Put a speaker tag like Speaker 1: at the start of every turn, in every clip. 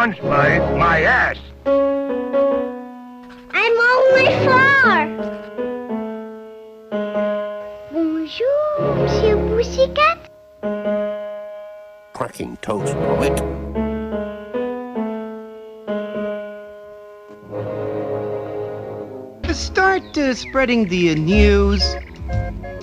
Speaker 1: once, my ass.
Speaker 2: I'm on my floor. Bonjour, Monsieur Pussycat.
Speaker 3: Cracking toast, Robert.
Speaker 4: Start spreading the news.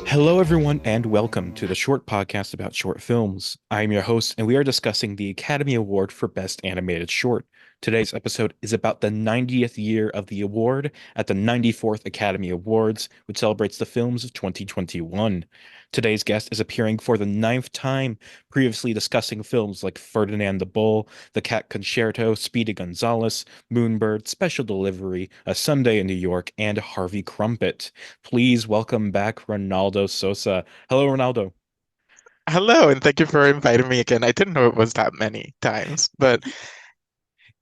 Speaker 5: Hello, everyone, and welcome to the short podcast about short films. I'm your host, and we are discussing the Academy Award for Best Animated Short. Today's episode is about the 90th year of the award at the 94th Academy Awards, which celebrates the films of 2021. Today's guest is appearing for the 9th time, previously discussing films like Ferdinand the Bull, The Cat Concerto, Speedy Gonzales, Moonbird, Special Delivery, A Sunday in New York, and Harvey Crumpet. Please welcome back Ronaldo Sosa. Hello, Ronaldo.
Speaker 6: Hello, and thank you for inviting me again. I didn't know it was that many times, but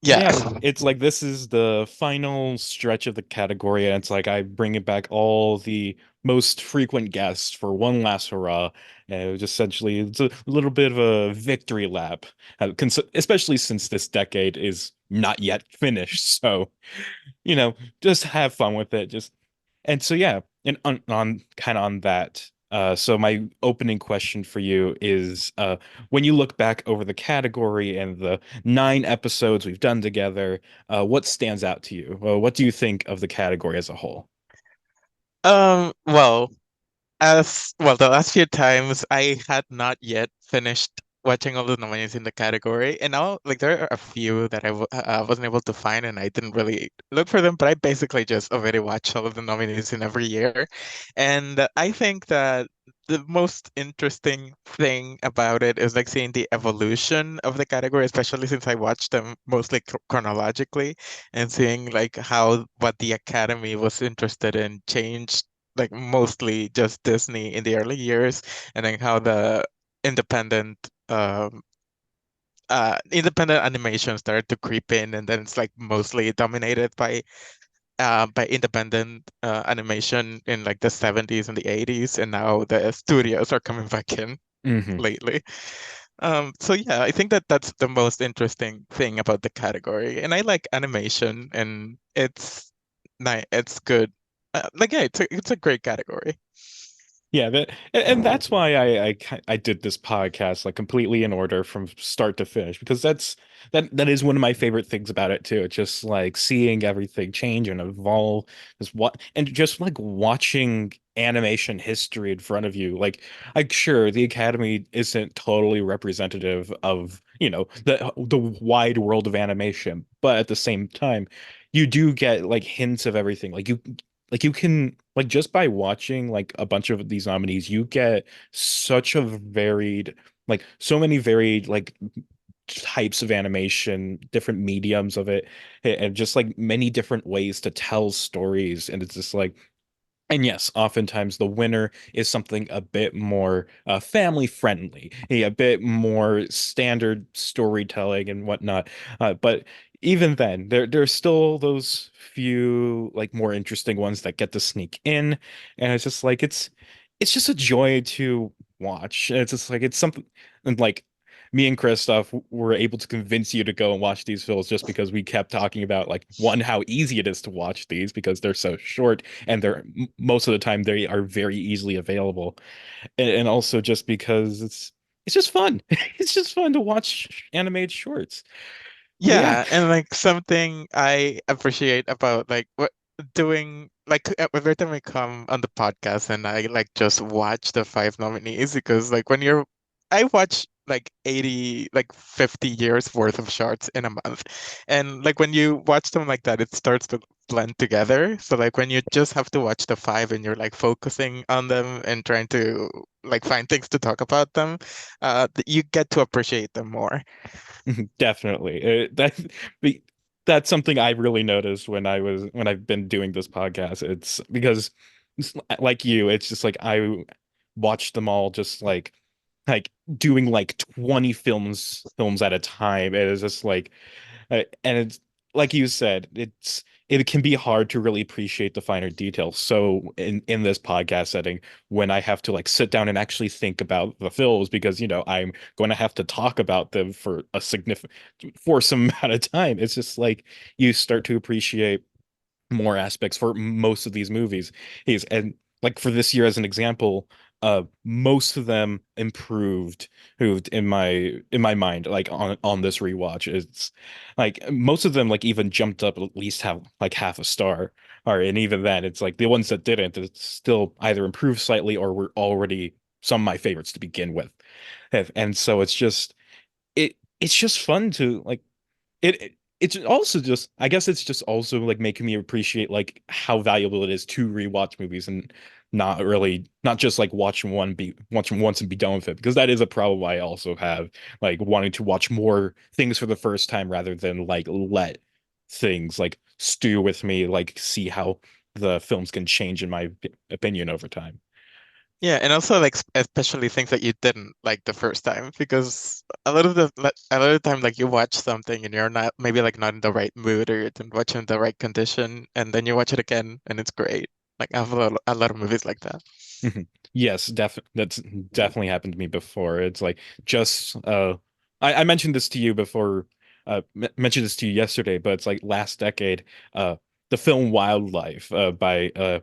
Speaker 6: yeah.
Speaker 5: Yeah, it's like this is the final stretch of the category, and it's like I bring it back all the most frequent guests for one last hurrah. And it was essentially it's a little bit of a victory lap, especially since this decade is not yet finished. So, just have fun with it. And so yeah, and on kind of on that. So my opening question for you is, when you look back over the category and the 9 episodes we've done together, what stands out to you? What do you think of the category as a whole?
Speaker 6: Well, the last few times I had not yet finished watching all the nominees in the category, and now like there are a few that I wasn't able to find, and I didn't really look for them, but I basically just already watched all of the nominees in every year, and I think that the most interesting thing about it is like seeing the evolution of the category, especially since I watched them mostly chronologically, and seeing like how what the Academy was interested in changed like mostly just Disney in the early years, and then how the independent um independent animation started to creep in, and then it's like mostly dominated by independent animation in like the 70s and the 80s, and now the studios are coming back in
Speaker 5: Hmm.
Speaker 6: lately. So yeah, I think that that's the most interesting thing about the category, and I like animation, and it's nice, it's good. Like yeah, it's a great category.
Speaker 5: Yeah, and that's why I did this podcast like completely in order from start to finish, because that is one of my favorite things about it too. It's just like seeing everything change and evolve, just like watching animation history in front of you. Like sure, the Academy isn't totally representative of, the wide world of animation, but at the same time, you do get like hints of everything. You can, like, just by watching like a bunch of these nominees, you get such a varied, like so many varied like types of animation, different mediums of it, and just like many different ways to tell stories. And it's just like, and yes, oftentimes the winner is something a bit more family friendly, a bit more standard storytelling and whatnot. But even then, there's still those few like more interesting ones that get to sneak in, and it's just like it's just a joy to watch. It's just like it's something, and like me and Christoph were able to convince you to go and watch these films just because we kept talking about like one, how easy it is to watch these because they're so short, and they're most of the time they are very easily available, and also just because it's just fun. It's just fun to watch animated shorts. But yeah.
Speaker 6: Yeah, and like something I appreciate about like what doing like every time I come on the podcast and I like just watch the five nominees, because like when you're I watch like 80 like 50 years worth of shorts in a month, and like when you watch them like that it starts to blend together. So like when you just have to watch the five and you're like focusing on them and trying to like find things to talk about them, you get to appreciate them more.
Speaker 5: Definitely. That's something I really noticed when I've been doing this podcast. It's because like you, it's just like I watched them all just like doing like 20 films at a time. And it's just like, and it's like you said, it can be hard to really appreciate the finer details. So in this podcast setting, when I have to like sit down and actually think about the films, because I'm going to have to talk about them for a significant for some amount of time, it's just like you start to appreciate more aspects for most of these movies. And like for this year as an example, most of them improved in my mind, like on this rewatch. It's like most of them like even jumped up at least have like half a star. Or and even then it's like the ones that didn't, it's still either improved slightly or were already some of my favorites to begin with. And so it's just fun to like it's also just I guess it's just also like making me appreciate like how valuable it is to rewatch movies and not just like watch them once and be done with it, because that is a problem I also have, like wanting to watch more things for the first time rather than like let things like stew with me, like see how the films can change in my opinion over time.
Speaker 6: Yeah, and also like especially things that you didn't like the first time, because a lot of the time like you watch something and you're not maybe like not in the right mood or you didn't watch it in the right condition, and then you watch it again and it's great. Like I have a lot of movies like that.
Speaker 5: Mhm. Yes, that's definitely happened to me before. It's like just I mentioned this to you before, mentioned this to you yesterday, but it's like last decade, the film Wildlife by
Speaker 6: Yeah.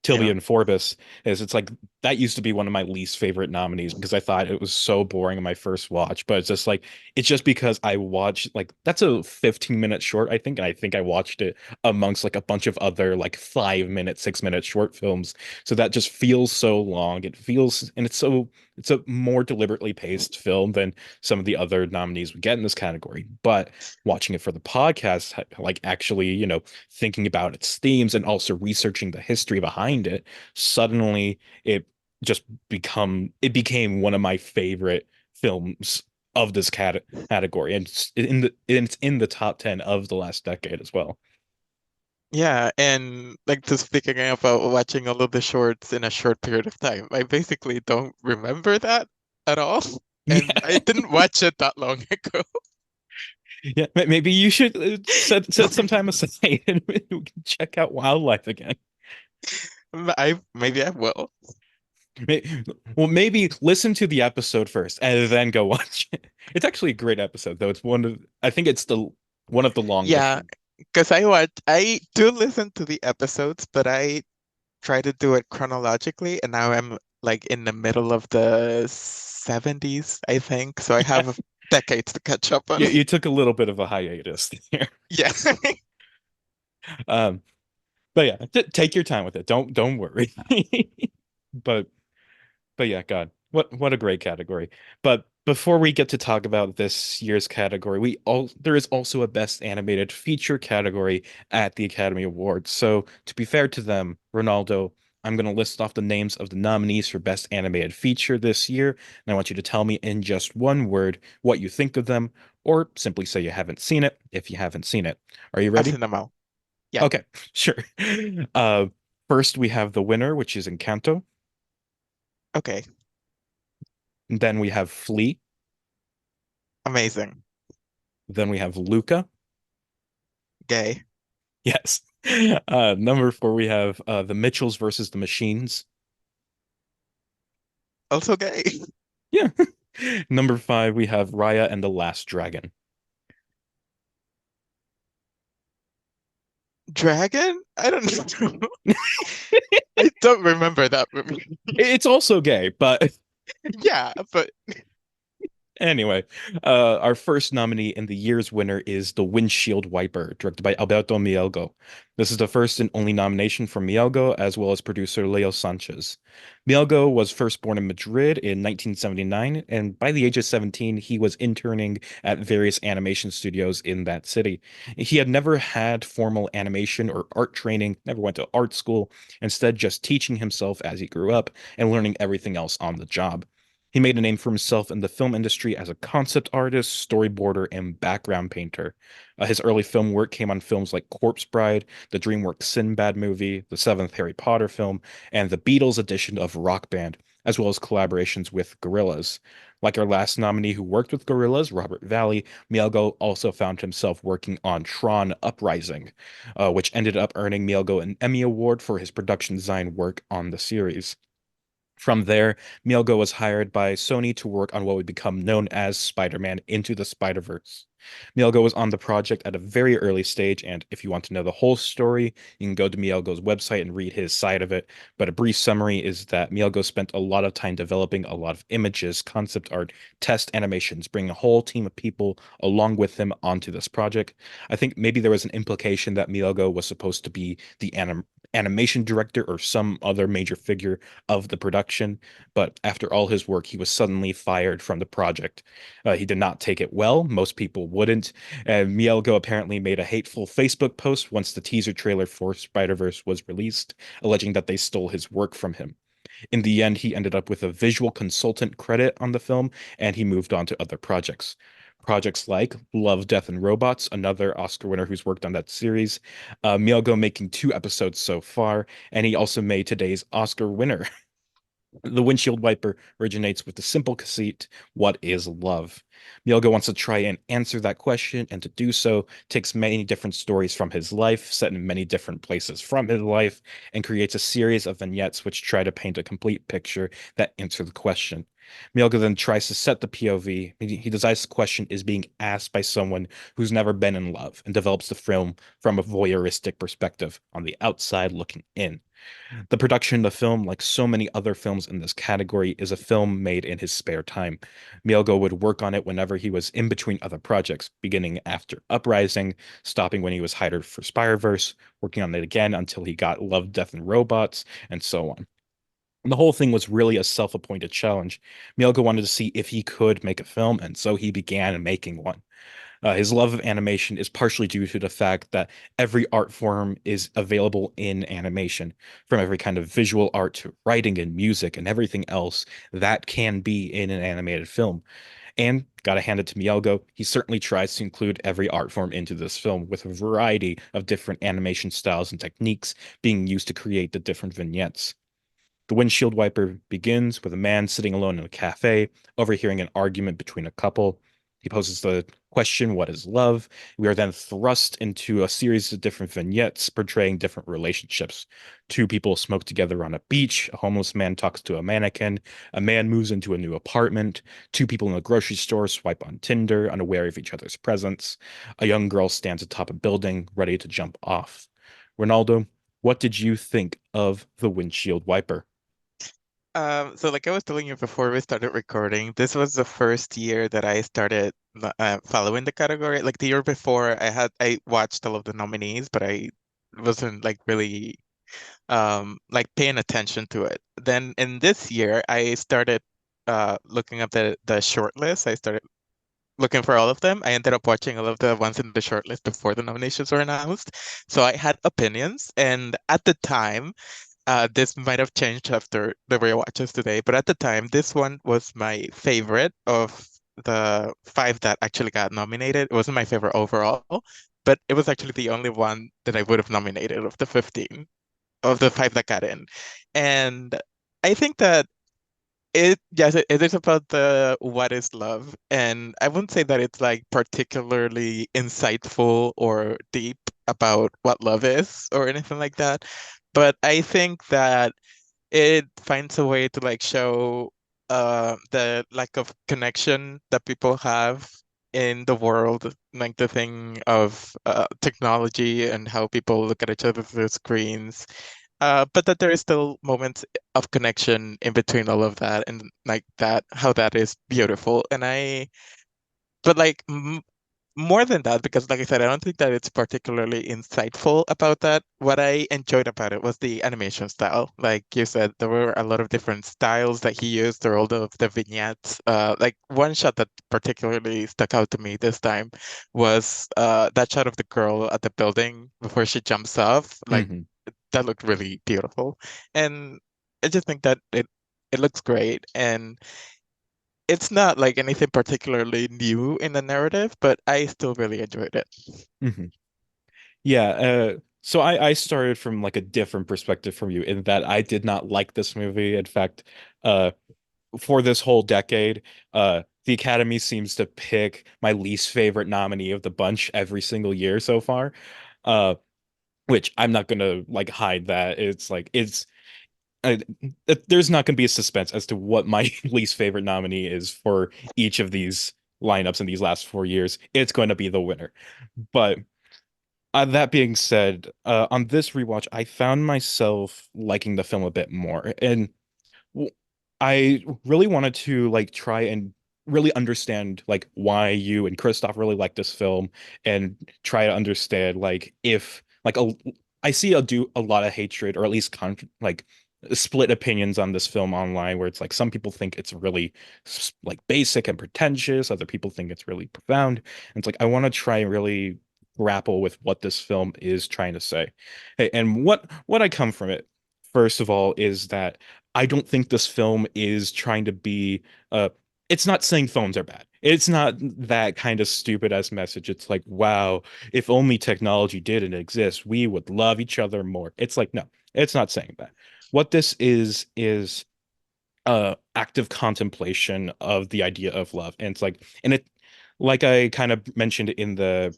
Speaker 5: Tilby and Forbes, it's like that used to be one of my least favorite nominees because I thought it was so boring in my first watch. But it's just like it's just because I watched like that's a 15-minute short, I think, and I think I watched it amongst like a bunch of other like 5 minute, 6 minute short films, so that just feels so long. It feels, and it's a more deliberately paced film than some of the other nominees we get in this category. But watching it for the podcast, like actually, thinking about its themes and also researching the history behind it, suddenly it became one of my favorite films of this category, and it's in the top 10 of the last decade as well.
Speaker 6: Yeah, and like to speaking about watching all of the shorts in a short period of time, I basically don't remember that at all. And I
Speaker 5: Yeah.
Speaker 6: didn't watch it that long ago.
Speaker 5: Yeah, maybe you should set some time aside and we can check out Wildlife again.
Speaker 6: Maybe I will.
Speaker 5: May- Well, maybe listen to the episode first and then go watch it. It's actually a great episode, though. I think it's the one of the longest.
Speaker 6: Yeah, because I do listen to the episodes, but I try to do it chronologically, and now I'm like in the middle of the 70s, I think. So I
Speaker 5: Yeah,
Speaker 6: have decades to catch up on.
Speaker 5: you took a little bit of a hiatus there.
Speaker 6: Yeah.
Speaker 5: Um, but yeah, take your time with it. Don't worry. But But yeah, God, what a great category. But before we get to talk about this year's category, there is also a Best Animated Feature category at the Academy Awards. So to be fair to them, Ronaldo, I'm going to list off the names of the nominees for Best Animated Feature this year, and I want you to tell me in just one word what you think of them, or simply say you haven't seen it if you haven't seen it. Are you
Speaker 6: I've
Speaker 5: ready?
Speaker 6: seen them all. Yeah.
Speaker 5: Okay, sure. Uh, First we have the winner, which is Encanto.
Speaker 6: Okay.
Speaker 5: Then we have Flea.
Speaker 6: Amazing.
Speaker 5: Then we have Luca.
Speaker 6: Gay.
Speaker 5: Yes. Number four, we have the Mitchells versus the Machines.
Speaker 6: Also gay.
Speaker 5: Yeah. Number five, we have Raya and the Last Dragon.
Speaker 6: Dragon? I don't know. I don't remember that movie.
Speaker 5: It's also gay, but
Speaker 6: Yeah, but
Speaker 5: anyway, our first nominee and the year's winner is The Windshield Wiper, directed by Alberto Mielgo. This is the first and only nomination for Mielgo, as well as producer Leo Sanchez. Mielgo was first born in Madrid in 1979, and by the age of 17, he was interning at various animation studios in that city. He had never had formal animation or art training, never went to art school, instead just teaching himself as he grew up and learning everything else on the job. He made a name for himself in the film industry as a concept artist, storyboarder, and background painter. His early film work came on films like Corpse Bride, the DreamWorks Sinbad movie, the seventh Harry Potter film, and the Beatles edition of Rock Band, as well as collaborations with gorillas. Like our last nominee who worked with gorillas, Robert Valley, Mielgo also found himself working on Tron Uprising, which ended up earning Mielgo an Emmy Award for his production design work on the series. From there, Mielgo was hired by Sony to work on what would become known as Spider-Man Into the Spider-Verse. Mielgo was on the project at a very early stage, and if you want to know the whole story, you can go to Mielgo's website and read his side of it. But a brief summary is that Mielgo spent a lot of time developing a lot of images, concept art, test animations, bringing a whole team of people along with him onto this project. I think maybe there was an implication that Mielgo was supposed to be the animation director or some other major figure of the production, but after all his work, he was suddenly fired from the project. He did not take it well. Most people wouldn't. And Mielgo apparently made a hateful Facebook post once the teaser trailer for Spider-Verse was released, alleging that they stole his work from him. In the end, he ended up with a visual consultant credit on the film, and he moved on to other projects. Projects like Love, Death, and Robots, another Oscar winner who's worked on that series. Mielgo making 2 episodes so far, and he also made today's Oscar winner. The windshield wiper originates with the simple conceit, what is love? Mielgo wants to try and answer that question, and to do so takes many different stories from his life, set in many different places from his life, and creates a series of vignettes which try to paint a complete picture that answer the question. Mielgo then tries to set the POV. He decides the question is being asked by someone who's never been in love and develops the film from a voyeuristic perspective on the outside looking in. The production of the film, like so many other films in this category, is a film made in his spare time. Mielgo would work on it whenever he was in between other projects, beginning after Uprising, stopping when he was hired for Spider-Verse, working on it again until he got Love, Death, and Robots, and so on. And the whole thing was really a self-appointed challenge. Mielgo wanted to see if he could make a film, and so he began making one. His love of animation is partially due to the fact that every art form is available in animation, from every kind of visual art to writing and music and everything else that can be in an animated film. And gotta hand it to Mielgo, he certainly tries to include every art form into this film with a variety of different animation styles and techniques being used to create the different vignettes. The windshield wiper begins with a man sitting alone in a cafe, overhearing an argument between a couple. He poses the question, what is love? We are then thrust into a series of different vignettes portraying different relationships. Two people smoke together on a beach. A homeless man talks to a mannequin. A man moves into a new apartment. Two people in a grocery store swipe on Tinder, unaware of each other's presence. A young girl stands atop a building, ready to jump off. Ronaldo, what did you think of the windshield wiper?
Speaker 6: So like I was telling you before we started recording, this was the first year that I started following the category. Like the year before, I watched all of the nominees, but I wasn't like really like paying attention to it. Then in this year, I started looking up the short list. I started looking for all of them. I ended up watching all of the ones in the short list before the nominations were announced. So I had opinions, and at the time. This might have changed after the rewatches today, but at the time, this one was my favorite of the five that actually got nominated. It wasn't my favorite overall, but it was actually the only one that I would have nominated of the 15, of the five that got in. And I think that yes, it is about the what is love. And I wouldn't say that it's like particularly insightful or deep about what love is or anything like that. But I think that it finds a way to like show the lack of connection that people have in the world, like the thing of technology and how people look at each other through screens. But that there is still moments of connection in between all of that, and like that, how that is beautiful. But like more than that, because like I said, I don't think that it's particularly insightful about that. What I enjoyed about it was the animation style. Like you said, there were a lot of different styles that he used. There were all of the vignettes. Like one shot that particularly stuck out to me this time was that shot of the girl at the building before she jumps off. Like
Speaker 5: Mhm.
Speaker 6: that looked really beautiful. And I just think that it looks great. And it's not like anything particularly new in the narrative, but I still really enjoyed it.
Speaker 5: Mhm. Yeah, So I started from like a different perspective from you in that I did not like this movie. In fact, uh, for this whole decade, the Academy seems to pick my least favorite nominee of the bunch every single year so far. Uh, which I'm not gonna like hide that it's like uh, there's not gonna be a suspense as to what my least favorite nominee is for each of these lineups in these last 4 years. It's going to be the winner. But that being said, on this rewatch, I found myself liking the film a bit more, and w- I really wanted to like try and really understand like why you and Christoph really like this film, and try to understand like if like I see a lot of hatred, or at least like split opinions on this film online, where it's like some people think it's really like basic and pretentious, other people think it's really profound. And it's like I want to try and really grapple with what this film is trying to say. Hey, and what I come from it, first of all, is that I don't think this film is trying to be it's not saying phones are bad. It's not that kind of stupid ass message. It's like, wow, if only technology didn't exist, we would love each other more. It's like, no, it's not saying that. What this is active contemplation of the idea of love. And it's like, and it, like I kind of mentioned in the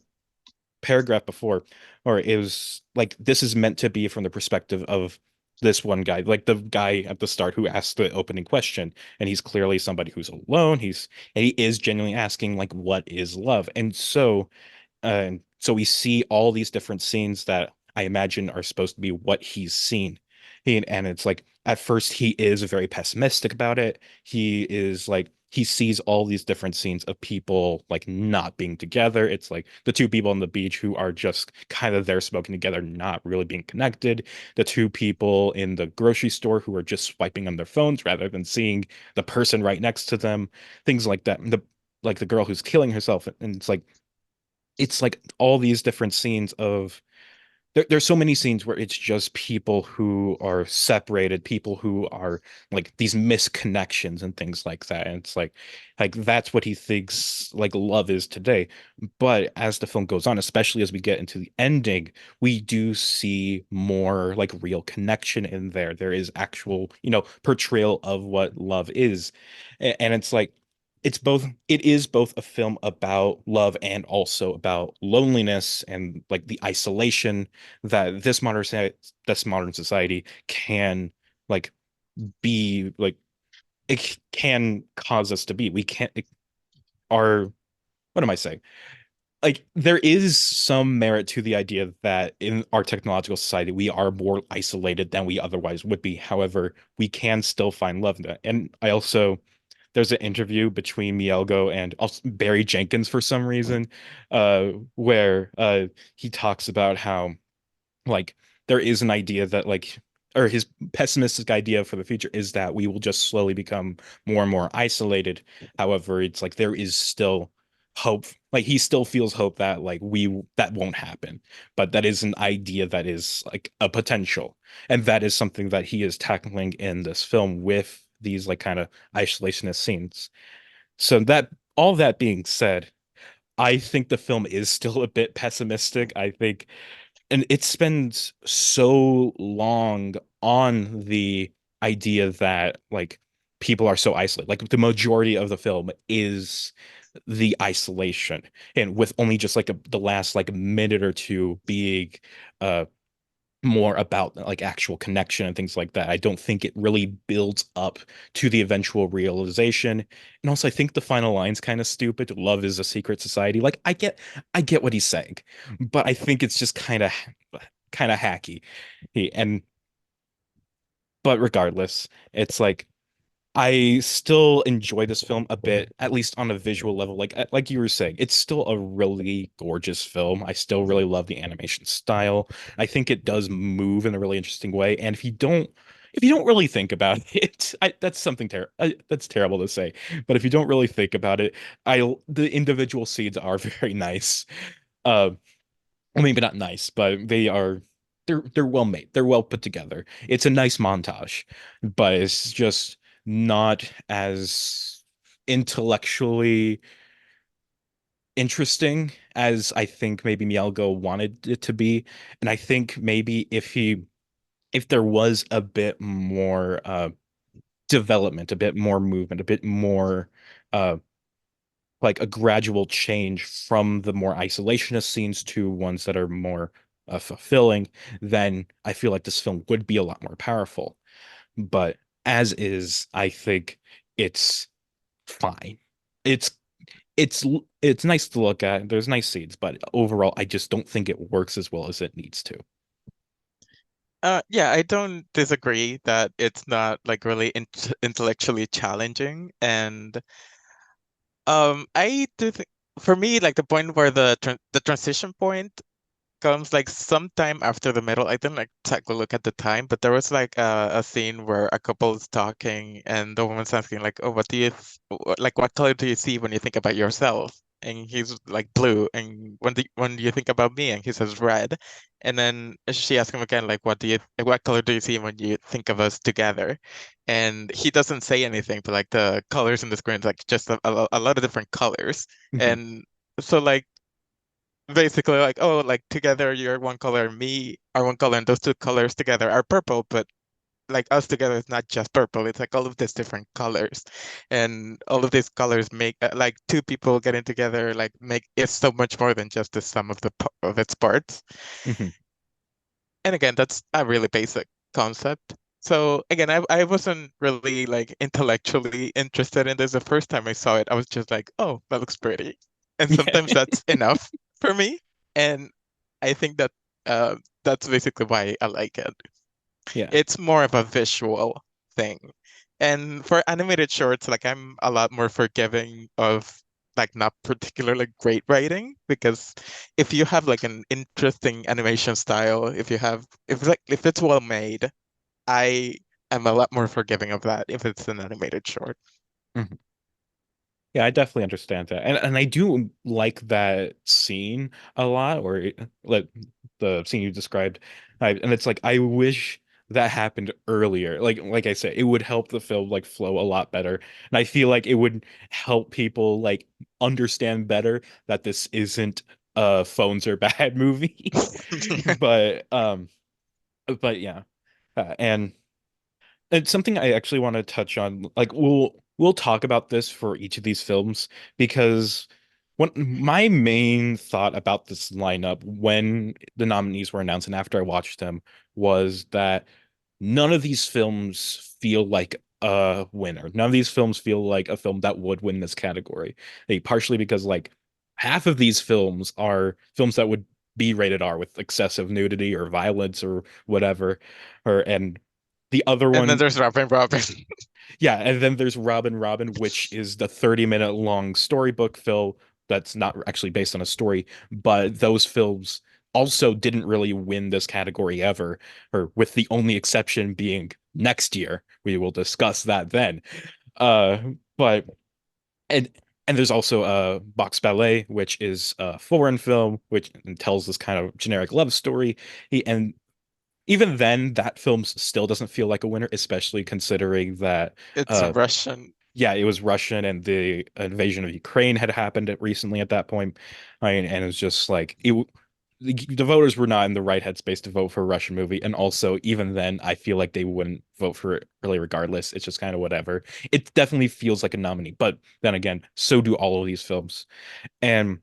Speaker 5: paragraph before, or it was like this is meant to be from the perspective of this one guy, like the guy at the start who asked the opening question, and he's clearly somebody who's alone. And he is genuinely asking like, what is love? And so we see all these different scenes that I imagine are supposed to be what he's seen. And it's like at first he is very pessimistic about it. He is like he sees all these different scenes of people like not being together. It's like the two people on the beach who are just kind of there smoking together, not really being connected. The two people in the grocery store who are just swiping on their phones rather than seeing the person right next to them. Things like that. The girl who's killing herself, and it's like all these different scenes of there's so many scenes where it's just people who are separated, people who are like these misconnections and things like that. And it's like that's what he thinks like love is today. But as the film goes on, especially as we get into the ending, we do see more like real connection in there. There is actual, portrayal of what love is. And it's like it is both a film about love and also about loneliness and like the isolation that this modern society can like be like it can cause us to be. We can't our what am I saying? Like there is some merit to the idea that in our technological society we are more isolated than we otherwise would be. However, we can still find love in that. And I also there's an interview between Mielgo and also Barry Jenkins for some reason, where he talks about how like there is an idea that like or his pessimistic idea for the future is that we will just slowly become more and more isolated. However, it's like there is still hope. Like he still feels hope that like we that won't happen. But that is an idea that is like a potential. And that is something that he is tackling in this film with these like kind of isolationist scenes. So that all that being said, I think the film is still a bit pessimistic. I think and it spends so long on the idea that like people are so isolated. Like the majority of the film is the isolation, and with only just like the last like minute or two being uh more about like actual connection and things like that. I don't think it really builds up to the eventual realization. And also I think the final line's kind of stupid. Love is a secret society. Like I get what he's saying, but I think it's just kind of hacky. And but regardless, it's like I still enjoy this film a bit, at least on a visual level. Like you were saying, it's still a really gorgeous film. I still really love the animation style. I think it does move in a really interesting way. And if you don't really think about it, that's something that's terrible to say. But if you don't really think about it, the individual scenes are very nice. Uh, well, maybe not nice, but they're well made. They're well put together. It's a nice montage, but it's just not as intellectually interesting as I think maybe Mielgo wanted it to be. And I think maybe if there was a bit more development, a bit more movement, a bit more uh like a gradual change from the more isolationist scenes to ones that are more fulfilling, then I feel like this film would be a lot more powerful. But as is, I think it's fine. It's it's it's nice to look at. There's nice scenes, but overall, I just don't think it works as well as it needs to.
Speaker 6: Yeah, I don't disagree that it's not like really intellectually challenging, and I do think for me like the point where the transition point comes like sometime after the middle. I didn't like exactly look at the time, but there was like a scene where a couple is talking and the woman's asking like, "Oh, what do you like? What color do you see when you think about yourself?" And he's like blue. And when do you think about me? And he says red. And then she asks him again like, what color do you see when you think of us together?" And he doesn't say anything, but like the colors in the screen is like just a lot of different colors.
Speaker 5: Mhm.
Speaker 6: And so like basically like, oh, like together you're one color, me are one color, and those two colors together are purple, but like us together is not just purple, it's like all of these different colors, and all of these colors make like two people getting together like make it so much more than just the sum of of its parts.
Speaker 5: Mhm.
Speaker 6: And again, that's a really basic concept. So again, I wasn't really like intellectually interested in this. The first time I saw it, I was just like, oh, that looks pretty. And
Speaker 5: Yeah.
Speaker 6: sometimes that's enough for me. And I think that that's basically why I like it.
Speaker 5: Yeah.
Speaker 6: It's more of a visual thing. And for animated shorts, like I'm a lot more forgiving of like not particularly great writing, because if you have like an interesting animation style, if it's well made, I am a lot more forgiving of that if it's an animated short.
Speaker 5: Mhm. Yeah, I definitely understand that. And I do like that scene a lot, like the scene you described. And it's like I wish that happened earlier. Like I said, it would help the film like flow a lot better. And I feel like it would help people like understand better that this isn't a phones are bad movie. But but yeah. And it's something I actually want to touch on. Like we'll talk about this for each of these films because my main thought about this lineup when the nominees were announced and after I watched them was that none of these films feel like a winner. None of these films feel like a film that would win this category. Partially because like half of these films are films that would be rated R with excessive nudity or violence or whatever, or and the other
Speaker 6: And then
Speaker 5: one,
Speaker 6: there's Robin Robin.
Speaker 5: yeah, and then there's Robin, which is the 30-minute long storybook film that's not actually based on a story, but those films also didn't really win this category ever, or with the only exception being next year. We will discuss that then. Uh, but and and there's also Box Ballet, which is a foreign film, which tells this kind of generic love story. And even then, that film still doesn't feel like a winner, especially considering that,
Speaker 6: It's
Speaker 5: uh,
Speaker 6: Russian.
Speaker 5: yeah, it was Russian and the invasion of Ukraine had happened recently at that point. I mean, and it was just like the voters were not in the right headspace to vote for a Russian movie, and also even then, I feel like they wouldn't vote for it really regardless. It's just kind of whatever. It definitely feels like a nominee, but then again, so do all of these films, and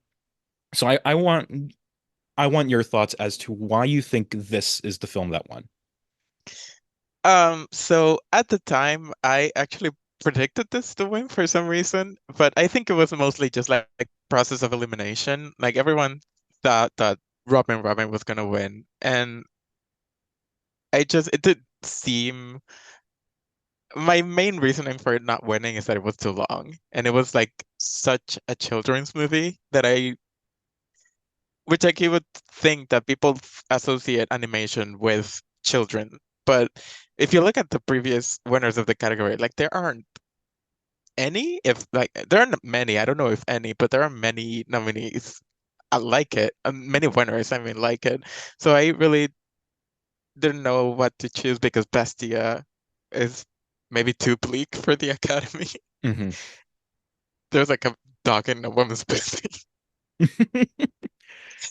Speaker 5: so I want your thoughts as to why you think this is the film that won.
Speaker 6: So at the time, I actually predicted this to win for some reason, but I think it was mostly just like process of elimination. Like everyone thought that Robin was gonna win, and it did seem my main reasoning for it not winning is that it was too long, and it was like such a children's movie that which like you would think that people associate animation with children, but if you look at the previous winners of the category, like there aren't any, if like there aren't many, I don't know if any, but there are many nominees. I like it. Many winners, I mean, like it. So I really didn't know what to choose because Bestia is maybe too bleak for the Academy.
Speaker 5: Hmm.
Speaker 6: There's like a dog in a woman's pussy.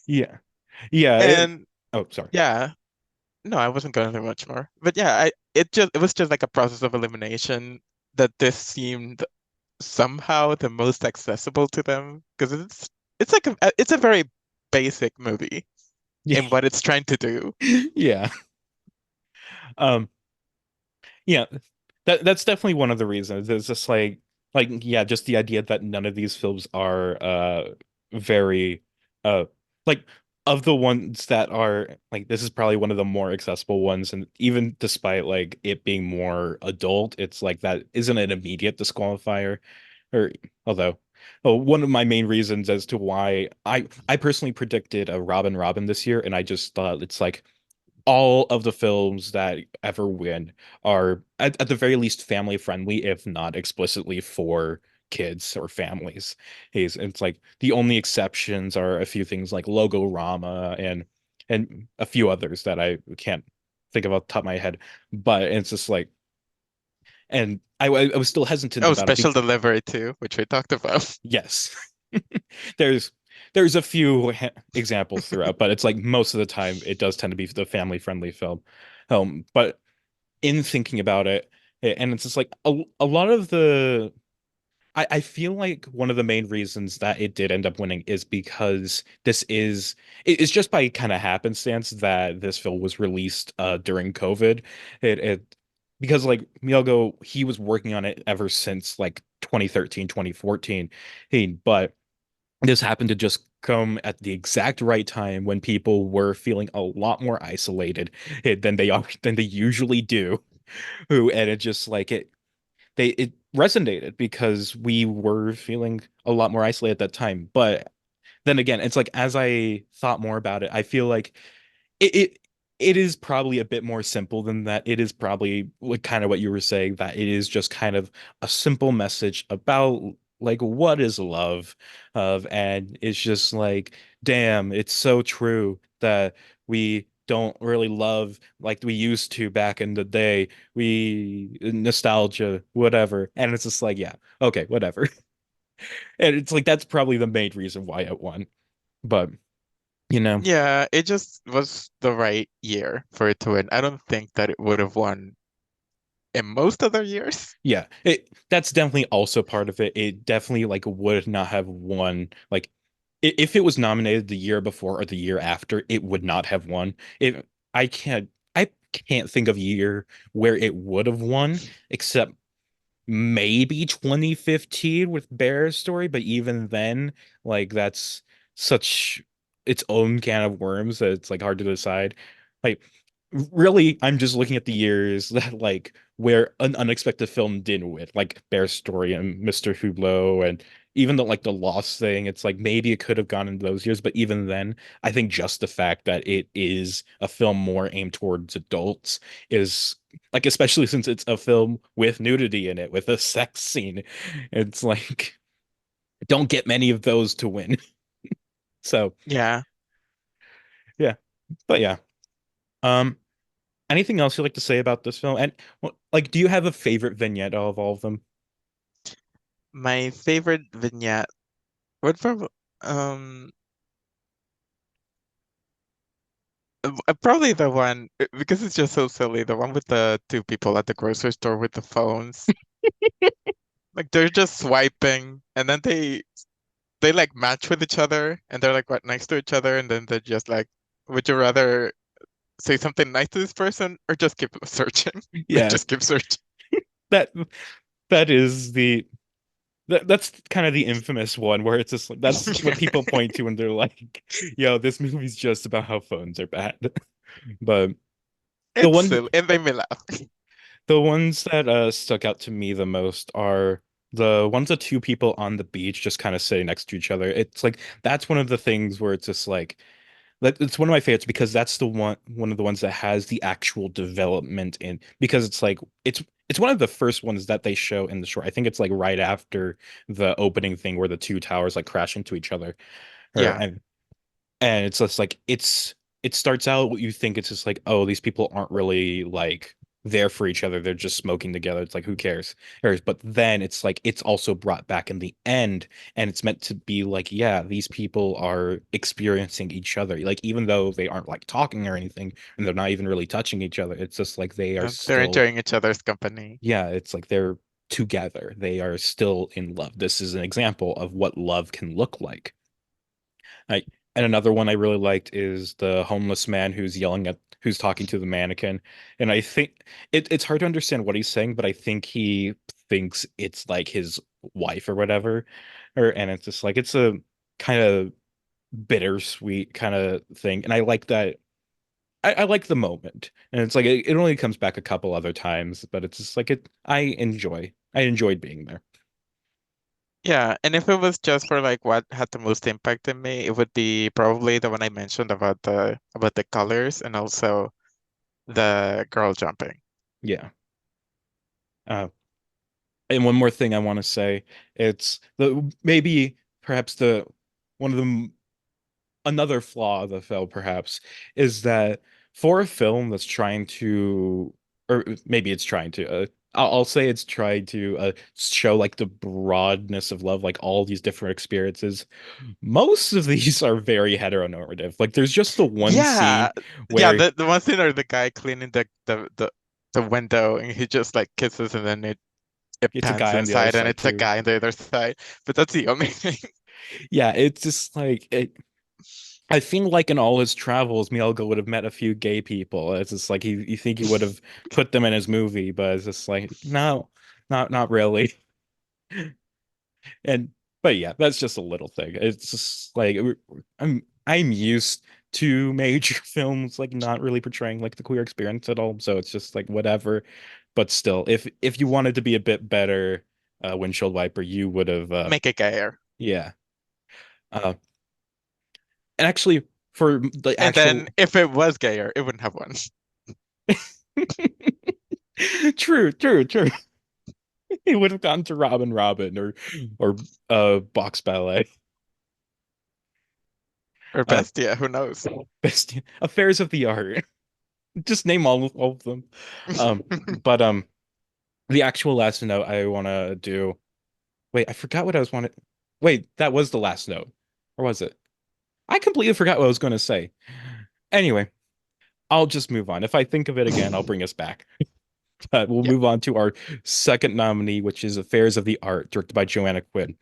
Speaker 5: Yeah. Yeah,
Speaker 6: And
Speaker 5: oh, sorry.
Speaker 6: yeah, no, I wasn't going to say much more. But yeah, it was just like a process of elimination that this seemed somehow the most accessible to them because it's like it's a very basic movie in what it's trying to do.
Speaker 5: Yeah. Um, yeah, that's definitely one of the reasons. It's just like yeah, just the idea that none of these films are very uh like of the ones that are like this is probably one of the more accessible ones, and even despite like it being more adult, it's like that isn't an immediate disqualifier. Or although one of my main reasons as to why I personally predicted a Robin this year, and I just thought it's like all of the films that ever win are at the very least family friendly, if not explicitly for kids or families. It's like the only exceptions are a few things like Logorama and a few others that I can't think of off the top of my head. But it's just like, and I was still hesitant
Speaker 6: Oh,
Speaker 5: about it.
Speaker 6: special delivery too, which we talked about.
Speaker 5: Yes. There's there's a few examples throughout, but it's like most of the time it does tend to be the family friendly film. But in thinking about it, and it's just like a lot of the I feel like one of the main reasons that it did end up winning is because it's just by kind of happenstance that this film was released during COVID. It because like Miyagi, he was working on it ever since like 2013, 2014. But this happened to just come at the exact right time when people were feeling a lot more isolated than they usually do. And it just like it resonated because we were feeling a lot more isolated at that time. But then again, it's like as I thought more about it, I feel like it it, it is probably a bit more simple than that. It is probably like kind of what you were saying, that it is just kind of a simple message about like what is love of, and it's just like damn, it's so true that we don't really love like we used to back in the day. We nostalgia, whatever. And it's just like, yeah, okay, whatever. And it's like that's probably the main reason why it won. But you know,
Speaker 6: Yeah, it just was the right year for it to win. I don't think that it would have won in most other years.
Speaker 5: yeah, it that's definitely also part of it. It definitely like would not have won like if it was nominated the year before or the year after, it would not have won. If I can't think of a year where it would have won except maybe 2015 with Bear's story, but even then, like that's such its own can of worms that it's like hard to decide. Like really, I'm just looking at the years that like where an unexpected film didn't win, like Bear's story and Mr. Hublot, and even the like the Lost thing. It's like maybe it could have gone in those years, but even then, I think just the fact that it is a film more aimed towards adults is like, especially since it's a film with nudity in it, with a sex scene, it's like don't get many of those to win. So
Speaker 6: Yeah.
Speaker 5: yeah, but yeah. Um, Anything else you'd like to say about this film? And well, like, do you have a favorite vignette of all of them?
Speaker 6: My favorite vignette would probably um probably the one because it's just so silly, the one with the two people at the grocery store with the phones. Like they're just swiping and then they like match with each other and they're like right next to each other and then they're just like, would you rather say something nice to this person or just keep searching? They
Speaker 5: Yeah,
Speaker 6: just keep searching.
Speaker 5: that that is that's kind of the infamous one where it's just like that's what people point to when they're like, "Yo, this movie's just about how phones are bad." But the
Speaker 6: It's
Speaker 5: one
Speaker 6: silly and they may laugh.
Speaker 5: the ones that stuck out to me the most are the ones of two people on the beach just kind of sitting next to each other. It's like that's one of the things where it's just like it's one of my favorites because that's the one of the ones that has the actual development in, because it's like it's one of the first ones that they show in the short. I think it's like right after the opening thing where the two towers like crash into each other. Or
Speaker 6: Yeah.
Speaker 5: and it's just like it starts out what you think it's just like, oh, these people aren't really like there for each other. They're just smoking together. It's like, who cares? But then it's like it's also brought back in the end, and it's meant to be like, yeah, these people are experiencing each other. Like even though they aren't like talking or anything, and they're not even really touching each other, it's just like they are
Speaker 6: They're
Speaker 5: still,
Speaker 6: enjoying each other's company.
Speaker 5: yeah, it's like they're together. They are still in love. This is an example of what love can look like. I and another one I really liked is the homeless man who's talking to the mannequin. And I think it's hard to understand what he's saying, but I think he thinks it's like his wife or whatever. And it's just like it's a kind of bittersweet kind of thing. And I like that. I like the moment. And it's like it only comes back a couple other times, but it's just like I enjoyed being there.
Speaker 6: Yeah, and if it was just for like what had the most impact on me, it would be probably the one I mentioned about the colors and also the girl jumping.
Speaker 5: Yeah. Uh, and one more thing I want to say, it's the maybe perhaps the one of the another flaw of the film perhaps is that for a film that's trying to, or maybe it's trying to, I'll say it's trying to show like the broadness of love, like all these different experiences. Most of these are very heteronormative. Like there's just the one
Speaker 6: Yeah,
Speaker 5: scene
Speaker 6: yeah,
Speaker 5: where
Speaker 6: the one scene or the guy cleaning the window and he just like kisses and then it
Speaker 5: it's a
Speaker 6: pans
Speaker 5: guy on the other
Speaker 6: inside and
Speaker 5: side
Speaker 6: it's a
Speaker 5: too.
Speaker 6: guy on the other side. But that's the only thing.
Speaker 5: Yeah, it's just like I feel like in all his travels, Mielgo would have met a few gay people. It's just like you think he would have put them in his movie, but it's just like no, not really. And but yeah, that's just a little thing. It's just like I'm used to major films like not really portraying like the queer experience at all, so it's just like whatever. But still, if you wanted to be a bit better, windshield wiper, you would have
Speaker 6: Make it gayer.
Speaker 5: yeah. Uh, and actually, for the
Speaker 6: And then
Speaker 5: actual
Speaker 6: if it was gayer, it wouldn't have one.
Speaker 5: true. He would have gone to Robin or Box Ballet.
Speaker 6: Or
Speaker 5: Uh
Speaker 6: Bestia, who knows?
Speaker 5: best affairs of the art. Just name all of them. But the actual last note I want to do. Wait, I forgot what I was wanted. Wait, that was the last note. Or was it? I completely forgot what I was going to say. Anyway, I'll just move on. If I think of it again, I'll bring us back. We'll
Speaker 6: Yeah.
Speaker 5: move on to our second nominee, which is Affairs of the Art, directed by Joanna Quinn.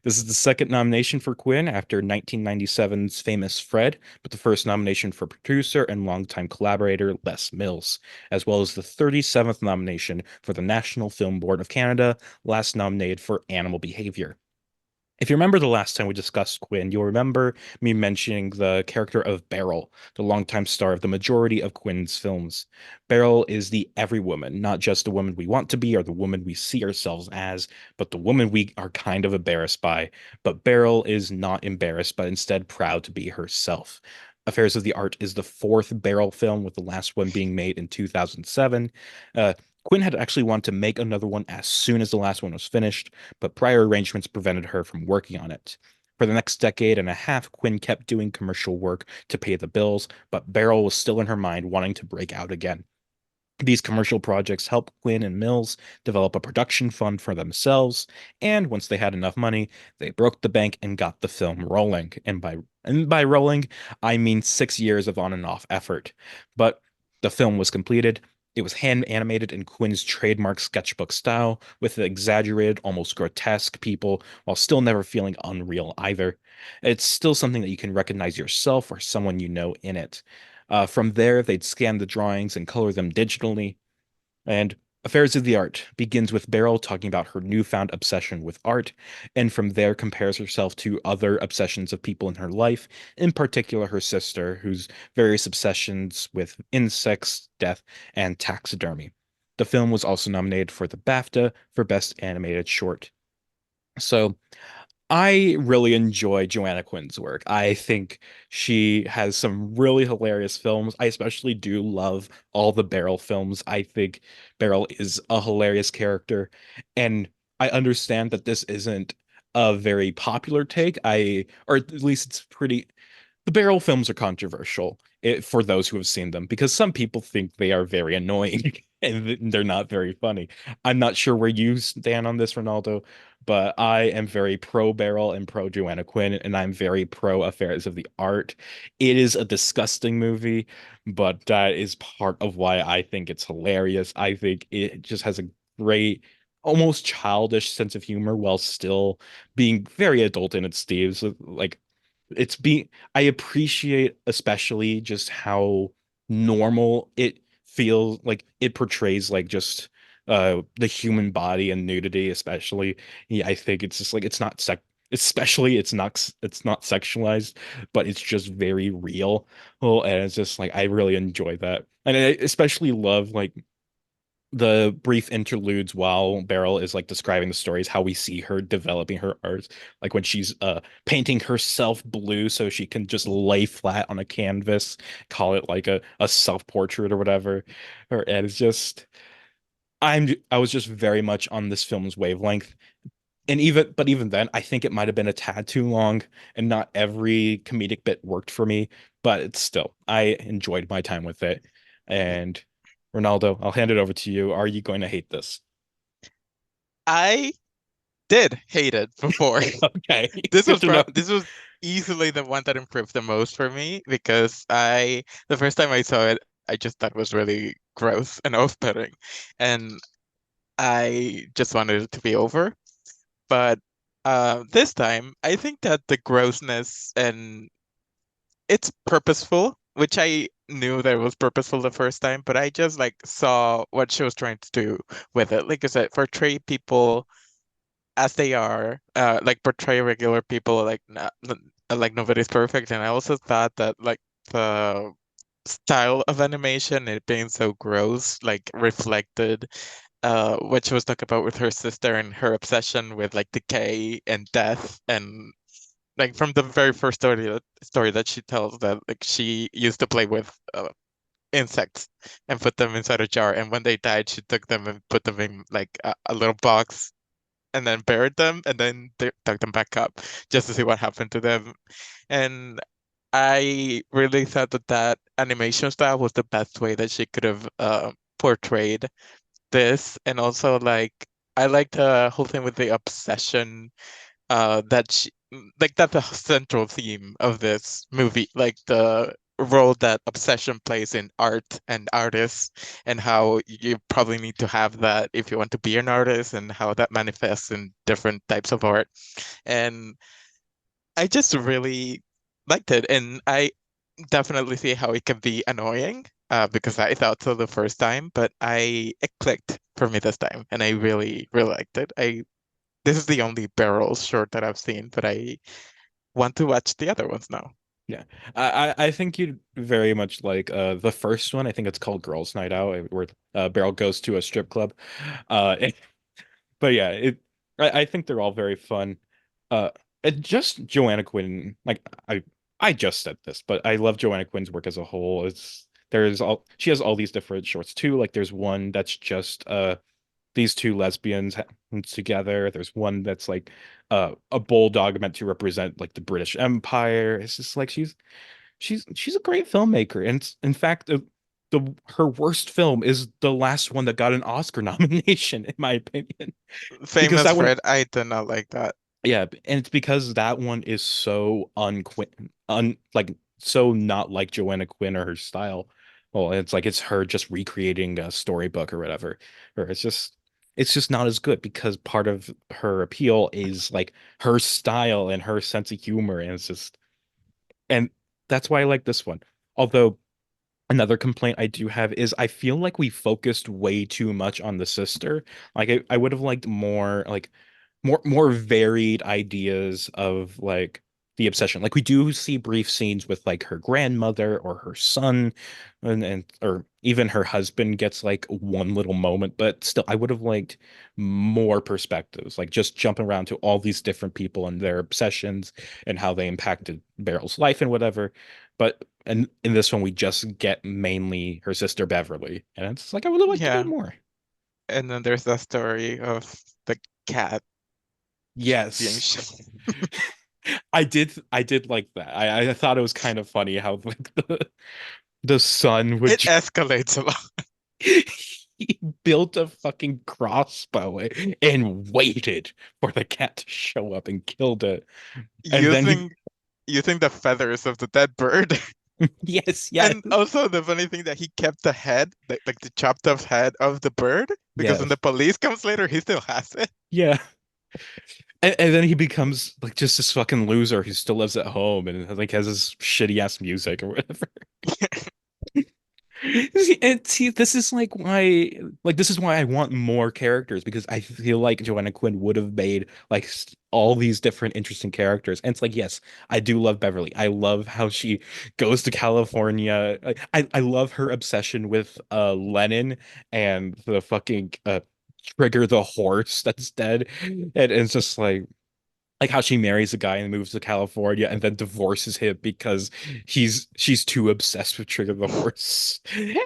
Speaker 5: This is the second nomination for Quinn after 1997's Famous Fred, but the first nomination for producer and longtime collaborator Les Mills, as well as the 37th nomination for the National Film Board of Canada, last nominated for Animal Behavior. If you remember the last time we discussed Quinn, you'll remember me mentioning the character of Beryl, the longtime star of the majority of Quinn's films. Beryl is the every woman, not just the woman we want to be or the woman we see ourselves as, but the woman we are kind of embarrassed by. But Beryl is not embarrassed, but instead proud to be herself. Affairs of the Art is the fourth Beryl film, with the last one being made in 2007. Uh, Quinn had actually wanted to make another one as soon as the last one was finished, but prior arrangements prevented her from working on it. For the next decade and a half, Quinn kept doing commercial work to pay the bills, but Beryl was still in her mind wanting to break out again. These commercial projects helped Quinn and Mills develop a production fund for themselves, and once they had enough money, they broke the bank and got the film rolling. And by rolling, I mean 6 years of on and off effort. But the film was completed. It was hand animated in Quinn's trademark sketchbook style, with exaggerated, almost grotesque people, while still never feeling unreal either. It's still something that you can recognize yourself or someone you know in it. From there, they'd scan the drawings and color them digitally. And Affairs of the Art begins with Beryl talking about her newfound obsession with art, and from there compares herself to other obsessions of people in her life, in particular her sister, whose various obsessions with insects, death, and taxidermy. The film was also nominated for the BAFTA for Best Animated Short. So I really enjoy Joanna Quinn's work. I think she has some really hilarious films. I especially do love all the Beryl films. I think Beryl is a hilarious character, and I understand that this isn't a very popular take. Or at least it's pretty. the Barrel films are controversial for those who have seen them because some people think they are very annoying and they're not very funny. I'm not sure where you stand on this, Ronaldo, but I am very pro Barrel and pro Joanna Quinn, and I'm very pro Affairs of the Art. It is a disgusting movie, but that is part of why I think it's hilarious. I think it just has a great, almost childish sense of humor while still being very adult in its themes. Like it's being I appreciate especially just how normal it feels, like it portrays like just the human body and nudity especially. Yeah, I think it's just like it's not especially it's not sexualized, but it's just very real. Well, and it's just like I really enjoy that. And I especially love like the brief interludes while Beryl is like describing the stories, how we see her developing her art, like when she's painting herself blue so she can just lay flat on a canvas, call it like a self-portrait or whatever. Or and it's just I was just very much on this film's wavelength. And even then, I think it might have been a tad too long, and not every comedic bit worked for me, but it's still, I enjoyed my time with it. And Ronaldo, I'll hand it over to you. Are you going to hate this?
Speaker 6: I did hate it before.
Speaker 5: Okay, good to know.
Speaker 6: This was easily the one that improved the most for me because the first time I saw it, I just thought it was really gross and off-putting, and I just wanted it to be over. But this time, I think that the grossness and it's purposeful, which I knew that it was purposeful the first time, but I just like saw what she was trying to do with it. Like I said, portray people as they are, like portray regular people like like nobody's perfect. And I also thought that like the style of animation, it being so gross, like reflected what she was talking about with her sister and her obsession with like decay and death, and like from the very first story that she tells, that like she used to play with insects and put them inside a jar, and when they died she took them and put them in like a little box and then buried them and then they dug them back up just to see what happened to them. And I really thought that that animation style was the best way that she could have portrayed this. And also like I like the whole thing with the obsession that she like that's the central theme of this movie, like the role that obsession plays in art and artists, and how you probably need to have that if you want to be an artist, and how that manifests in different types of art. And I just really liked it, and I definitely see how it can be annoying, because I thought so the first time, but it clicked for me this time, and I really, really liked it. This is the only Barrel short that I've seen, but I want to watch the other ones now.
Speaker 5: Yeah, I think you'd very much like the first one. I think it's called Girls' Night Out, where Beryl goes to a strip club. But yeah, I think they're all very fun. Uh, it just Joanna Quinn, like I just said this, but I love Joanna Quinn's work as a whole. She has all these different shorts too. Like there's one that's just these two lesbians together. There's one that's like a bulldog meant to represent like the British Empire. It's just like she's a great filmmaker, and in fact, her worst film is the last one that got an Oscar nomination, in my opinion, because
Speaker 6: Famous
Speaker 5: that one,
Speaker 6: Fred, I did not like that.
Speaker 5: yeah, and it's because that one is so like so not like Joanna Quinn or her style. Well, it's like it's her just recreating a storybook or whatever. Or it's just not as good because part of her appeal is like her style and her sense of humor, and it's just and that's why I like this one. Although another complaint I do have is I feel like we focused way too much on the sister. Like I would have liked more like more varied ideas of like the obsession. Like we do see brief scenes with like her grandmother or her son, and or even her husband gets like one little moment, but still I would have liked more perspectives, like just jumping around to all these different people and their obsessions and how they impacted Beryl's life and whatever. But and in this one we just get mainly her sister Beverly, and it's like I would have liked to get
Speaker 6: Yeah.
Speaker 5: more.
Speaker 6: And then there's that story of the cat being
Speaker 5: Yes.
Speaker 6: shot.
Speaker 5: I did like that. I thought it was kind of funny how like the son would
Speaker 6: It escalates a lot.
Speaker 5: he built a fucking crossbow and waited for the cat to show up and killed it. And then he
Speaker 6: Using using the feathers of the dead bird.
Speaker 5: yes, yes,
Speaker 6: And also the funny thing that he kept the head, like the chopped off head of the bird, because when the
Speaker 5: yes.
Speaker 6: police comes later, he still has it.
Speaker 5: Yeah. And then he becomes like just this fucking loser who still lives at home and like has his shitty ass music or whatever. And see, this is this is why I want more characters because I feel like Joanna Quinn would have made like all these different interesting characters. And it's like, yes, I do love Beverly. I love how she goes to California. I love her obsession with Lennon and the fucking Trigger the horse that's dead. And it's just like how she marries a guy and moves to California and then divorces him because she's too obsessed with Trigger the horse. And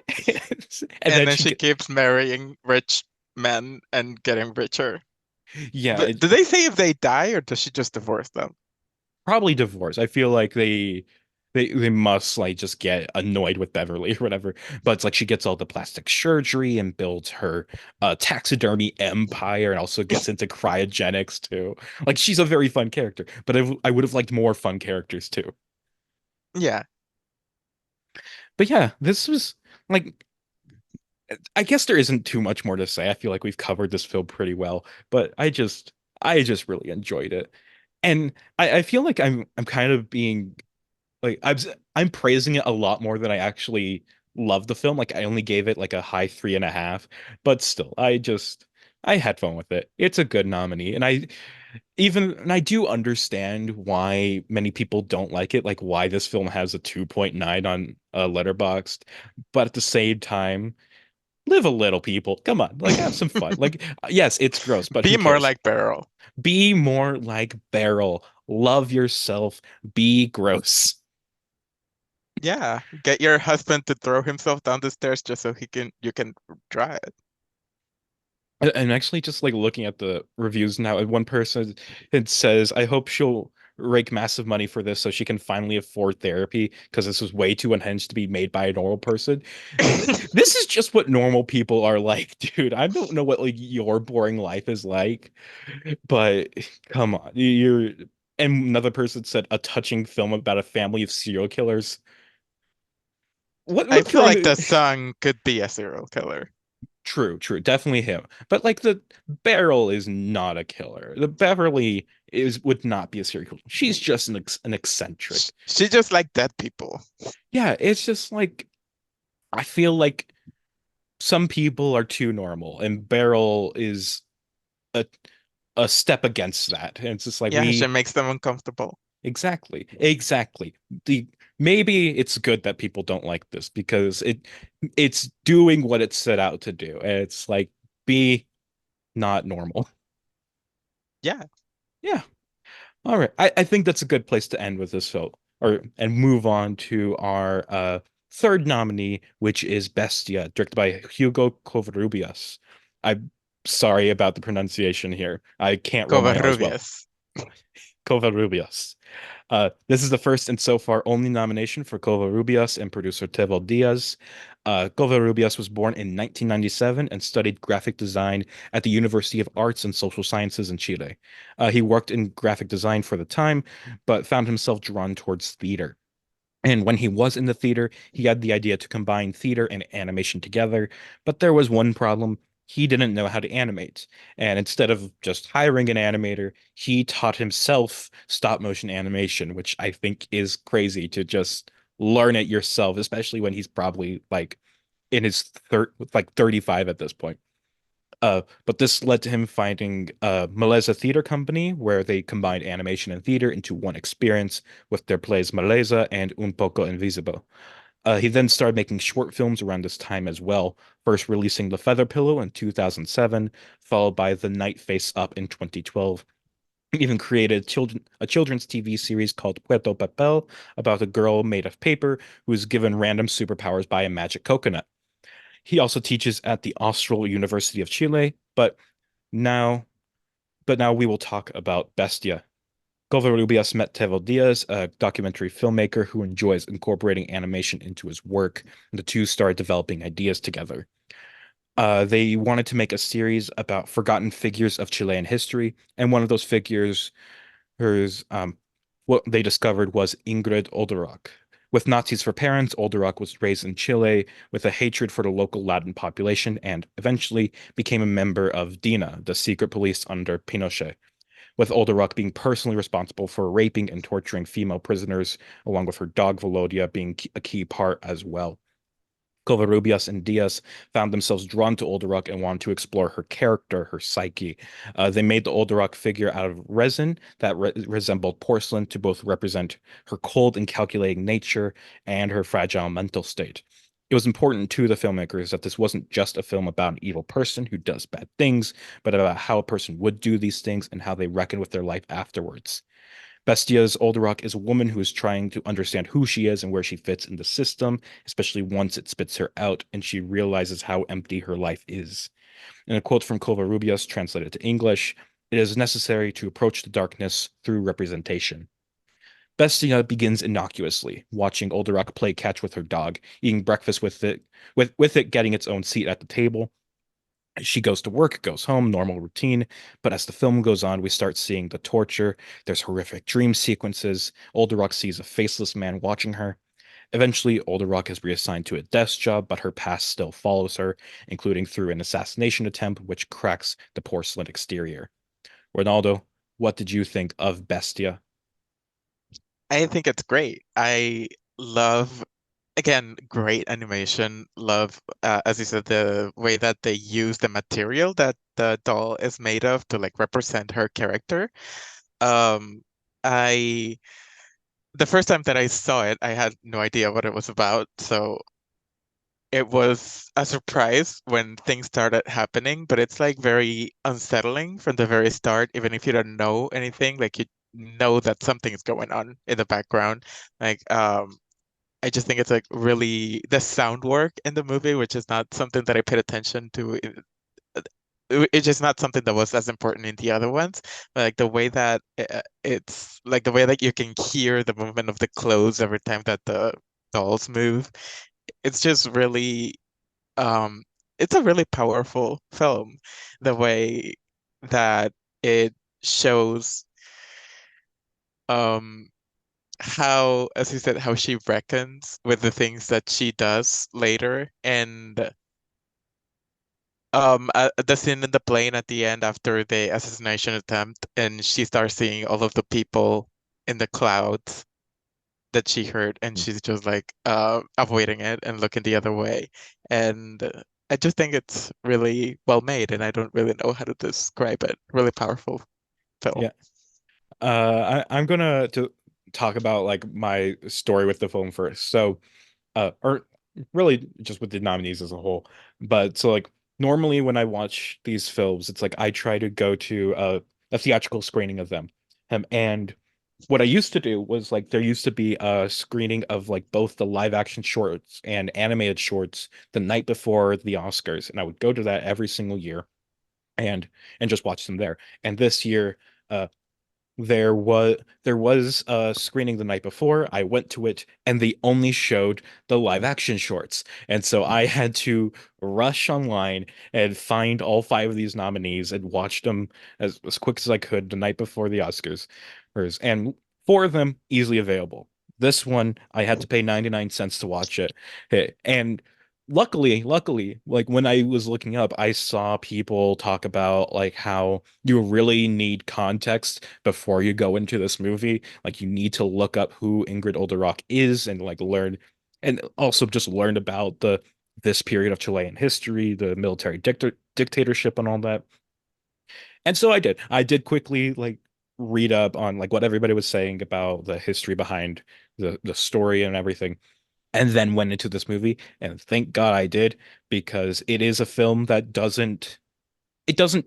Speaker 6: And
Speaker 5: then
Speaker 6: then
Speaker 5: she
Speaker 6: she
Speaker 5: get
Speaker 6: keeps marrying rich men and getting richer.
Speaker 5: yeah,
Speaker 6: But do they say if they die or does she just divorce them?
Speaker 5: probably divorce. I feel like they must like just get annoyed with Beverly or whatever. But it's like she gets all the plastic surgery and builds her taxidermy empire and also gets into cryogenics too. Like she's a very fun character, but I would have liked more fun characters too.
Speaker 6: Yeah.
Speaker 5: But yeah, this was like I guess there isn't too much more to say. I feel like we've covered this film pretty well, but I just really enjoyed it. And I feel like I'm kind of being like I'm praising it a lot more than I actually love the film. Like I only gave it like a high 3.5, but still, I had fun with it. It's a good nominee, and I do understand why many people don't like it, like why this film has a 2.9 on Letterboxd, but at the same time live a little, people. Come on, like have some fun. Like, yes, it's gross, but
Speaker 6: Be
Speaker 5: who
Speaker 6: more
Speaker 5: cares?
Speaker 6: like Beryl.
Speaker 5: Be more like Beryl. Love yourself. Be gross.
Speaker 6: Yeah. Get your husband to throw himself down the stairs just so you can try it.
Speaker 5: I'm actually just like looking at the reviews now, and one person it says, "I hope she'll rake massive money for this so she can finally afford therapy because this was way too unhinged to be made by a normal person." This is just what normal people are like, dude. I don't know what like your boring life is like, but come on, you're. And another person said a touching film about a family of serial killers.
Speaker 6: I
Speaker 5: What's
Speaker 6: feel
Speaker 5: wrong?
Speaker 6: like the son could be a serial killer.
Speaker 5: True, true, definitely him. But like the Beryl is not a killer. The Beverly is would not be a serial killer. She's just an eccentric.
Speaker 6: She just like dead people.
Speaker 5: Yeah, it's just like I feel like some people are too normal, and Beryl is a a step against that. And it's just like
Speaker 6: Yeah, she makes them uncomfortable.
Speaker 5: exactly. The maybe it's good that people don't like this because it's doing what it set out to do. And it's like be not normal.
Speaker 6: Yeah.
Speaker 5: Yeah. All right. I think that's a good place to end with this film or and move on to our third nominee, which is Bestia, directed by Hugo Covarrubias. I'm sorry about the pronunciation here. I can't roll my R's well.
Speaker 6: Covarrubias.
Speaker 5: Covarrubias. This is the first and so far only nomination for Covarrubias and producer Tevo Diaz. Covarrubias was born in 1997 and studied graphic design at the University of Arts and Social Sciences in Chile. He worked in graphic design for the time, but found himself drawn towards theater. And when he was in the theater, he had the idea to combine theater and animation together. But there was one problem. He didn't know how to animate. And instead of just hiring an animator, he taught himself stop motion animation, which I think is crazy to just learn it yourself, especially when he's probably like in his third, like 35 at this point. But this led to him finding Maleza Theater Company, where they combined animation and theater into one experience with their plays Maleza and Un Poco Invisible. He then started making short films around this time as well, first releasing The Feather Pillow in 2007, followed by The Night Face Up in 2012. He even created a children's TV series called Puerto Papel about a girl made of paper who is given random superpowers by a magic coconut. He also teaches at the Austral University of Chile, now but now we will talk about Bestia. Covarrubias met Tevo Diaz, a documentary filmmaker who enjoys incorporating animation into his work. The two started developing ideas together. They wanted to make a series about forgotten figures of Chilean history, and one of those figures, hers, what they discovered was Ingrid Olderock. With Nazis for parents, Olderock was raised in Chile with a hatred for the local Latin population and eventually became a member of DINA, the secret police under Pinochet, with Olderock being personally responsible for raping and torturing female prisoners, along with her dog Volodya being a key part as well. Covarrubias and Diaz found themselves drawn to Olderock and wanted to explore her character, her psyche. They made the Olderock figure out of resin that resembled porcelain to both represent her cold and calculating nature and her fragile mental state. It was important to the filmmakers that this wasn't just a film about an evil person who does bad things, but about how a person would do these things and how they reckon with their life afterwards. Bestia's Olderock is a woman who is trying to understand who she is and where she fits in the system, especially once it spits her out and she realizes how empty her life is. In a quote from Covarrubias translated to English, it is necessary to approach the darkness through representation. Bestia begins innocuously, watching Olderock play catch with her dog, eating breakfast with it getting its own seat at the table. She goes to work, goes home, normal routine. But as the film goes on, we start seeing the torture. There's horrific dream sequences. Olderock sees a faceless man watching her. Eventually, Olderock is reassigned to a desk job, but her past still follows her, including through an assassination attempt, which cracks the porcelain exterior. Ronaldo, what did you think of Bestia?
Speaker 6: I think it's great. I love, again, great animation. Love, as you said, the way that they use the material that the doll is made of to like represent her character. Um, I the first time that I saw it, I had no idea what it was about, so it was a surprise when things started happening, but it's like very unsettling from the very start, even if you don't know anything, like you know that something's going on in the background. Like, I just think it's like really the sound work in the movie, which is not something that I paid attention to. It's just not something that was as important in the other ones. But like the way that it's like the way that you can hear the movement of the clothes every time that the dolls move. It's just really um it's a really powerful film. The way that it shows um how, as you said, how she reckons with the things that she does later. And the scene in the plane at the end after the assassination attempt, and she starts seeing all of the people in the clouds that she heard, and she's just like avoiding it and looking the other way. And I just think it's really well made, and I don't really know how to describe it. Really powerful film.
Speaker 5: Yeah. I'm gonna to talk about like my story with the film first. So, or really just with the nominees as a whole. But so like normally when I watch these films, it's like I try to go to a theatrical screening of them. And what I used to do was like there used to be a screening of like both the live action shorts and animated shorts the night before the Oscars, and I would go to that every single year and just watch them there. And this year, uh, there was a screening the night before. I went to it and they only showed the live action shorts. And so I had to rush online and find all five of these nominees and watch them as quick as I could the night before the Oscars. And four of them easily available. This one I had to pay 99 cents to watch it. And luckily, like when I was looking up, I saw people talk about like how you really need context before you go into this movie. Like you need to look up who Ingrid Olderock is and like learn and also just learn about the this period of Chilean history, the military dictatorship and all that. And so I did. I did quickly like read up on like what everybody was saying about the history behind the story and everything, and then went into this movie. And thank God I did, because it is a film that doesn't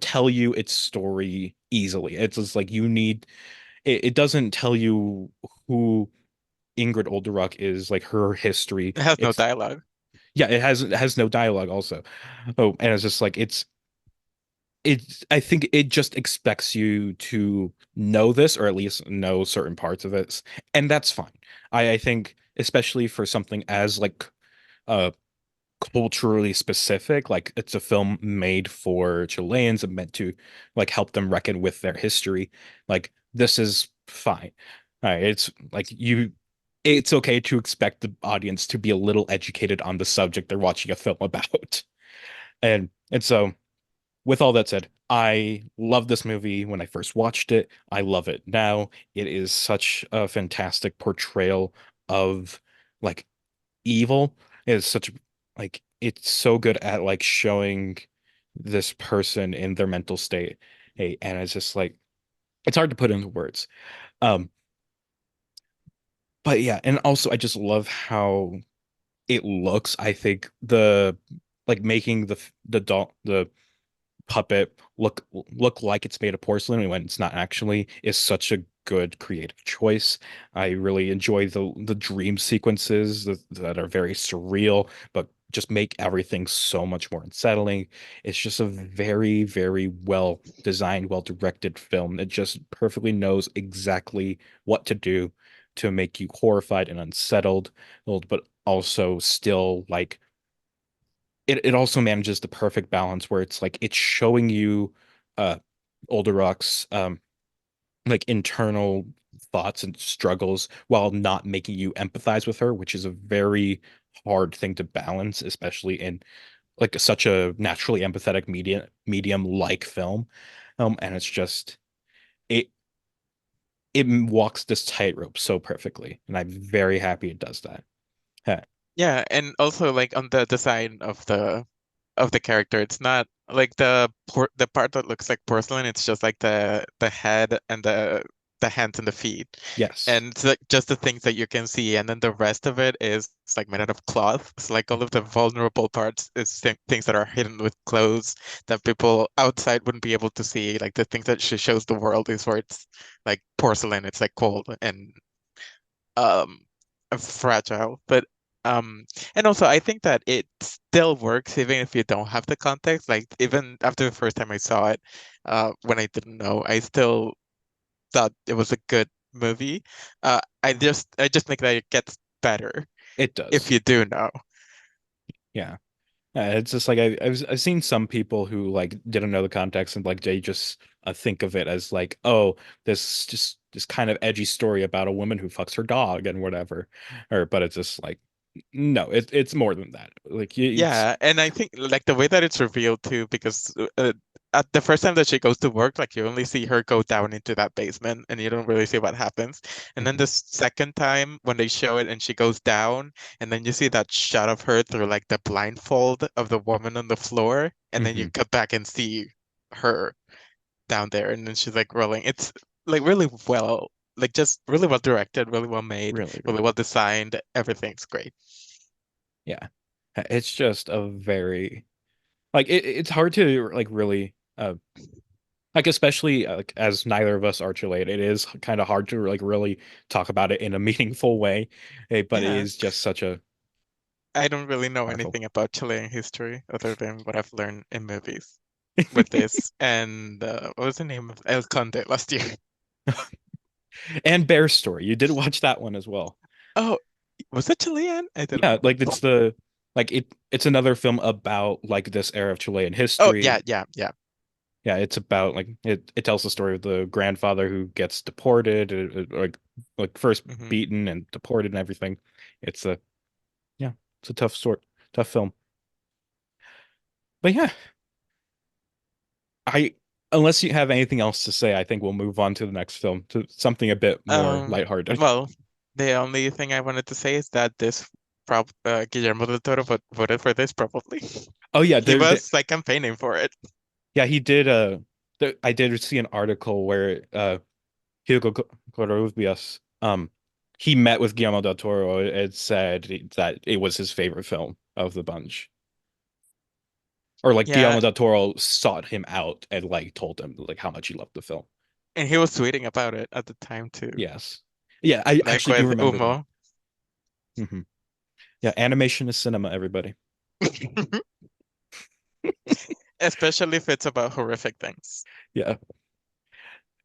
Speaker 5: tell you its story easily. It's just like you need it doesn't tell you who Ingrid Olderock is, like her history.
Speaker 6: It has no
Speaker 5: It's
Speaker 6: dialogue.
Speaker 5: yeah, it has no dialogue also. Oh, and it's just like I think it just expects you to know this, or at least know certain parts of it, and that's fine. I think especially for something as like uh culturally specific, like it's a film made for Chileans and meant to like help them reckon with their history. Like this is fine. It's like it's okay to expect the audience to be a little educated on the subject they're watching a film about. And so with all that said, I love this movie when I first watched it. I love it now. It is such a fantastic portrayal of like evil. It is such like it's so good at like showing this person in their mental state. Hey, and it's just like it's hard to put into words. Um, but yeah, and also I just love how it looks. I think the like making the doll the puppet look like it's made of porcelain when it's not actually is such a good creative choice. I really enjoy the dream sequences that are very surreal, but just make everything so much more unsettling. It's just a very, very well designed, well directed film. It just perfectly knows exactly what to do to make you horrified and unsettled, but also still like it also manages the perfect balance where it's like it's showing you uh older rock's like internal thoughts and struggles while not making you empathize with her, which is a very hard thing to balance, especially in like such a naturally empathetic medium like film. And it's just it it walks this tightrope so perfectly, and I'm very happy it does that. Huh.
Speaker 6: Yeah, and also like on the design of the character, it's not like the part that looks like porcelain, it's just like the head and the hands and the feet.
Speaker 5: Yes,
Speaker 6: And it's like just the things that you can see, and then the rest of it is it's like made out of cloth. It's like all of the vulnerable parts is things that are hidden with clothes that people outside wouldn't be able to see. Like the things that she shows the world is where it's like porcelain, it's like cold and um fragile. But um and also I think that it still works even if you don't have the context. Like even after the first time I saw it, when I didn't know, I still thought it was a good movie. I just think that it gets better
Speaker 5: it
Speaker 6: if
Speaker 5: does.
Speaker 6: you do know.
Speaker 5: Yeah. It's just like I've seen some people who like didn't know the context and like they just think of it as like, oh, this kind of edgy story about a woman who fucks her dog and whatever, or but it's just like no, it's more than that. Like it's
Speaker 6: Yeah, and I think like the way that it's revealed too, because at the first time that she goes to work, like you only see her go down into that basement, and you don't really see what happens. And then
Speaker 5: Mhm,
Speaker 6: the second time when they show it, and she goes down, and then you see that shot of her through like the blindfold of the woman on the floor, and then you
Speaker 5: mhm,
Speaker 6: cut back and see her down there, and then she's like rolling. It's like really well, like just really well directed, really well made,
Speaker 5: really,
Speaker 6: really
Speaker 5: really,
Speaker 6: well designed. Everything's great.
Speaker 5: yeah. It's just a very like it's hard to like really like especially like as neither of us are Chilean, it is kind of hard to like really talk about it in a meaningful way, but it
Speaker 6: Yeah.
Speaker 5: is just such a
Speaker 6: I don't really know
Speaker 5: wonderful.
Speaker 6: anything about Chilean history other than what I've learned in movies with this and what was the name of El Conde last year?
Speaker 5: And Bear Story. You did watch that one as well.
Speaker 6: Oh, was it Chilean? I didn't
Speaker 5: Yeah,
Speaker 6: know.
Speaker 5: like it's the like it's another film about like this era of Chilean
Speaker 6: Oh,
Speaker 5: history.
Speaker 6: yeah, yeah, yeah.
Speaker 5: Yeah, it's about like it tells the story of the grandfather who gets deported, like first
Speaker 6: Hmm.
Speaker 5: beaten and deported and everything. It's a yeah, it's a tough film. But yeah, I unless you have anything else to say, I think we'll move on to the next film, to something a bit more
Speaker 6: Um,
Speaker 5: lighthearted.
Speaker 6: well, the only thing I wanted to say is that this Guillermo del Toro voted for this probably.
Speaker 5: Oh yeah,
Speaker 6: He was like campaigning for it.
Speaker 5: yeah, he did I did see an article where Hugo Covarrubias, he met with Guillermo del Toro and said that it was his favorite film of the bunch. Or like
Speaker 6: Yeah,
Speaker 5: Guillermo del Toro sought him out and like told him like how much he loved the film.
Speaker 6: and he was tweeting about it at the time too,
Speaker 5: Yes. Yeah, I
Speaker 6: like
Speaker 5: actually do
Speaker 6: with
Speaker 5: remember that.
Speaker 6: Umo.
Speaker 5: Hmm. Yeah, animation is cinema, everybody.
Speaker 6: Especially if it's about horrific things.
Speaker 5: Yeah.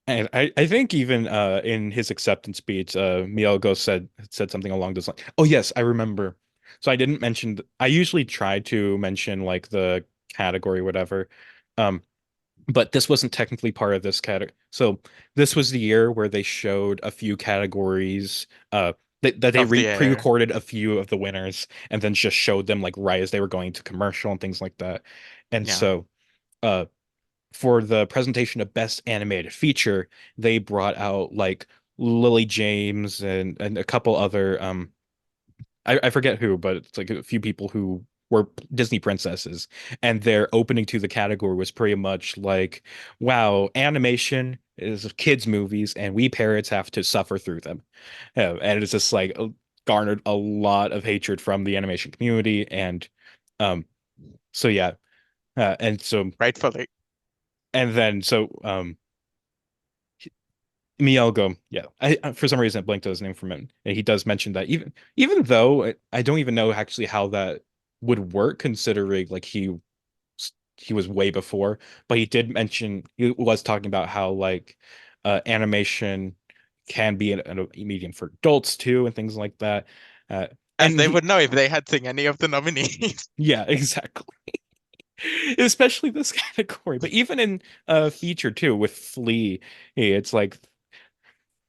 Speaker 5: And I think even in his acceptance speech, Miyogo said something along those lines. Oh yes, I remember. So I didn't mention I usually try to mention like the category, whatever. Um, but this wasn't technically part of this category. So this was the year where they showed a few categories, that they
Speaker 6: Of the air.
Speaker 5: pre-recorded a few of the winners and then just showed them like right as they were going to commercial and things like that. And
Speaker 6: Yeah.
Speaker 5: so uh for the presentation of Best Animated Feature, they brought out like Lily James and a couple other I forget who, but it's like a few people who were Disney princesses, and their opening to the category was pretty much like, "Wow, animation is kids' movies, and we parents have to suffer through them," and it's just like garnered a lot of hatred from the animation community, and um, so yeah, and so
Speaker 6: Rightfully.
Speaker 5: and then so Mielgo, yeah. For some reason I blanked out his name from it. And he does mention that even though I don't even know actually how that would work considering like he was way before, but he did mention he was talking about how like animation can be a medium for adults too and things like that. Uh,
Speaker 6: As
Speaker 5: and
Speaker 6: they
Speaker 5: he
Speaker 6: would know if they had seen any of the nominees.
Speaker 5: yeah, exactly. Especially this category, but even in feature too with Flea, it's like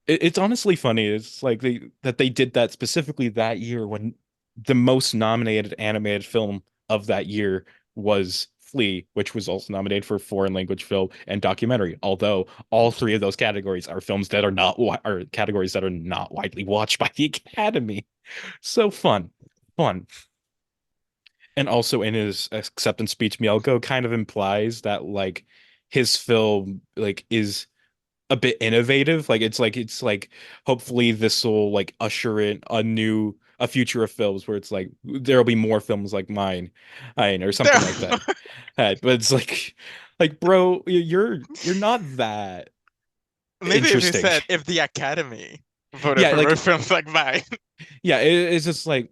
Speaker 5: it's honestly funny. It's like they did that specifically that year when the most nominated animated film of that year was Flea, which was also nominated for foreign language film and documentary. Although all three of those categories are films that are categories that are not widely watched by the Academy. So fun, fun. And also in his acceptance speech, Mielko kind of implies that like his film like is a bit innovative. Like it's like hopefully this will like usher in a future of films where it's like there'll be more films like mine, or something like that. But it's like bro, you're not that
Speaker 6: Maybe if you
Speaker 5: interesting.
Speaker 6: said if the Academy voted
Speaker 5: Yeah,
Speaker 6: for more
Speaker 5: like
Speaker 6: films like mine.
Speaker 5: yeah, it's just like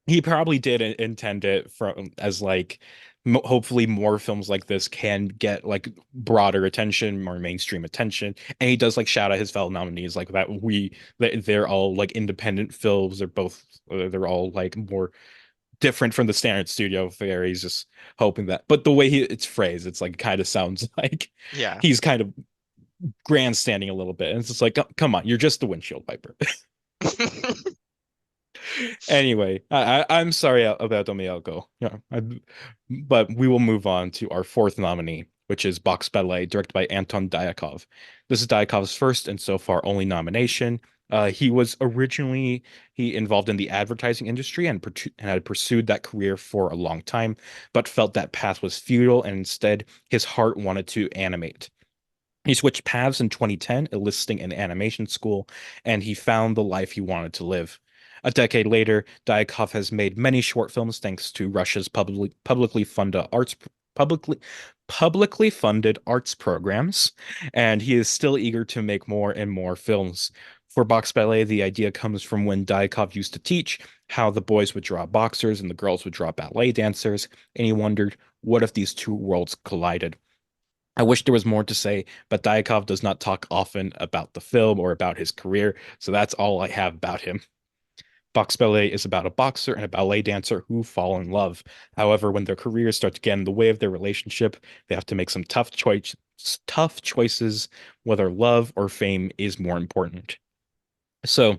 Speaker 5: he probably did intend it from as like hopefully more films like this can get like broader attention, more mainstream attention, and he does like shout out his fellow nominees like that they're all like independent films. They're all like more different from the standard studio fare. He's just hoping that, but the way it's phrased, it's like kind of sounds like
Speaker 6: Yeah.
Speaker 5: he's kind of grandstanding a little bit, and it's just like, come on, you're just the windshield wiper. Anyway, I'm sorry about Domielko. Yeah, but we will move on to our fourth nominee, which is Box Ballet, directed by Anton Dyakov. This is Dyakov's first and so far only nomination. He was originally he involved in the advertising industry and had pursued that career for a long time, but felt that path was futile, and instead his heart wanted to animate. He switched paths in 2010, enlisting in animation school, and he found the life he wanted to live. A decade later, Dyakov has made many short films thanks to Russia's publicly publicly funded arts programs, and he is still eager to make more and more films. For Box Ballet, the idea comes from when Dyakov used to teach how the boys would draw boxers and the girls would draw ballet dancers, and he wondered, what if these two worlds collided? I wish there was more to say, but Dyakov does not talk often about the film or about his career, so that's all I have about him. Box Ballet is about a boxer and a ballet dancer who fall in love. However, when their careers start to get in the way of their relationship, they have to make some tough choices, whether love or fame is more important. So,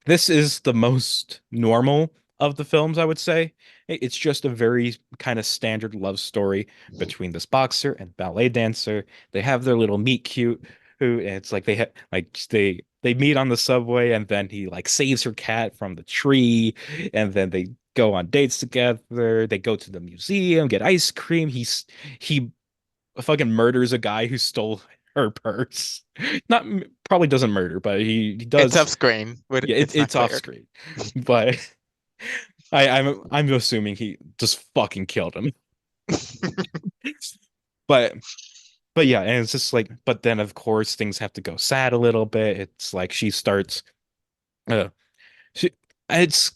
Speaker 5: this is the most normal of the films, I would say. It's just a very kind of standard love story between this boxer and ballet dancer. They have their little meet cute, who and it's like they meet on the subway, and then he like saves her cat from the tree, and then they go on dates together. They go to the museum, get ice cream. He fucking murders a guy who stole her purse. Not probably doesn't murder, but he
Speaker 6: It's off
Speaker 5: does.
Speaker 6: screen, but
Speaker 5: Yeah,
Speaker 6: it's not
Speaker 5: it's off
Speaker 6: clear.
Speaker 5: screen, but I'm assuming he just fucking killed him. But but yeah, and it's just like, but then of course things have to go sad a little bit. It's like she starts, uh, she, it's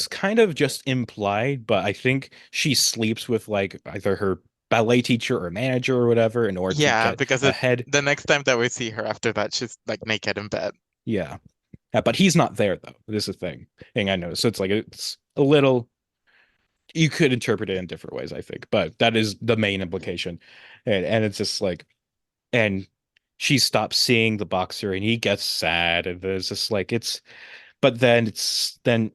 Speaker 5: kind of just implied, but I think she sleeps with like either her ballet teacher or manager or whatever in order to
Speaker 6: Yeah,
Speaker 5: get
Speaker 6: because
Speaker 5: ahead.
Speaker 6: the next time that we see her after that, she's like naked in bed.
Speaker 5: Yeah. But he's not there though. This is the thing I know. So it's like it's a little you could interpret it in different ways, I think, but that is the main implication. And it's just like and she stops seeing the boxer and he gets sad and there's just like it's but then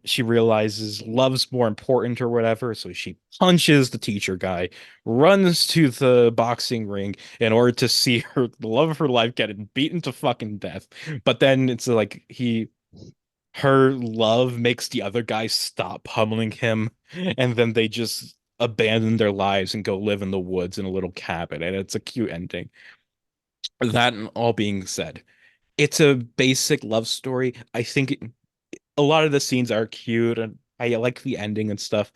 Speaker 5: she realizes love's more important or whatever, so she punches the teacher guy, runs to the boxing ring in order to see her the love of her life getting beaten to fucking death. But then it's like her love makes the other guy stop pummeling him, and then they just abandon their lives and go live in the woods in a little cabin, and it's a cute ending. That all being said, it's a basic love story. I think a lot of the scenes are cute and I like the ending and stuff.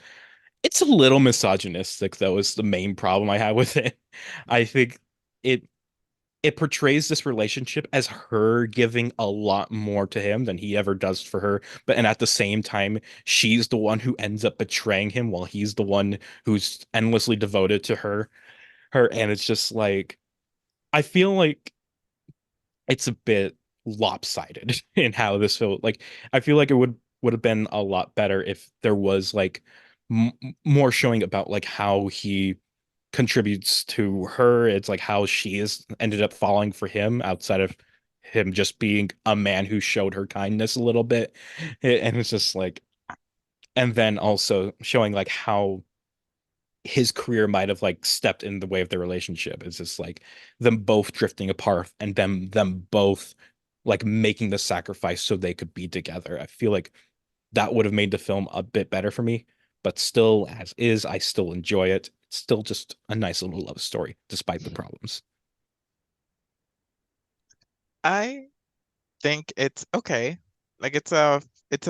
Speaker 5: It's a little misogynistic though, is the main problem I have with it. I think it it portrays this relationship as her giving a lot more to him than he ever does for her, but and at the same time she's the one who ends up betraying him while he's the one who's endlessly devoted to her, and it's just like I feel like it's a bit lopsided in how this felt. Like I feel like it would have been a lot better if there was like m more showing about like how he contributes to her. It's like how she is ended up falling for him outside of him just being a man who showed her kindness a little bit. And it's just like, and then also showing like how his career might have like stepped in the way of their relationship. It's just like them both drifting apart and them both like making the sacrifice so they could be together. I feel like that would have made the film a bit better for me, but still as is, I still enjoy it. It's still just a nice little love story despite the problems.
Speaker 6: I think it's okay. Like it's a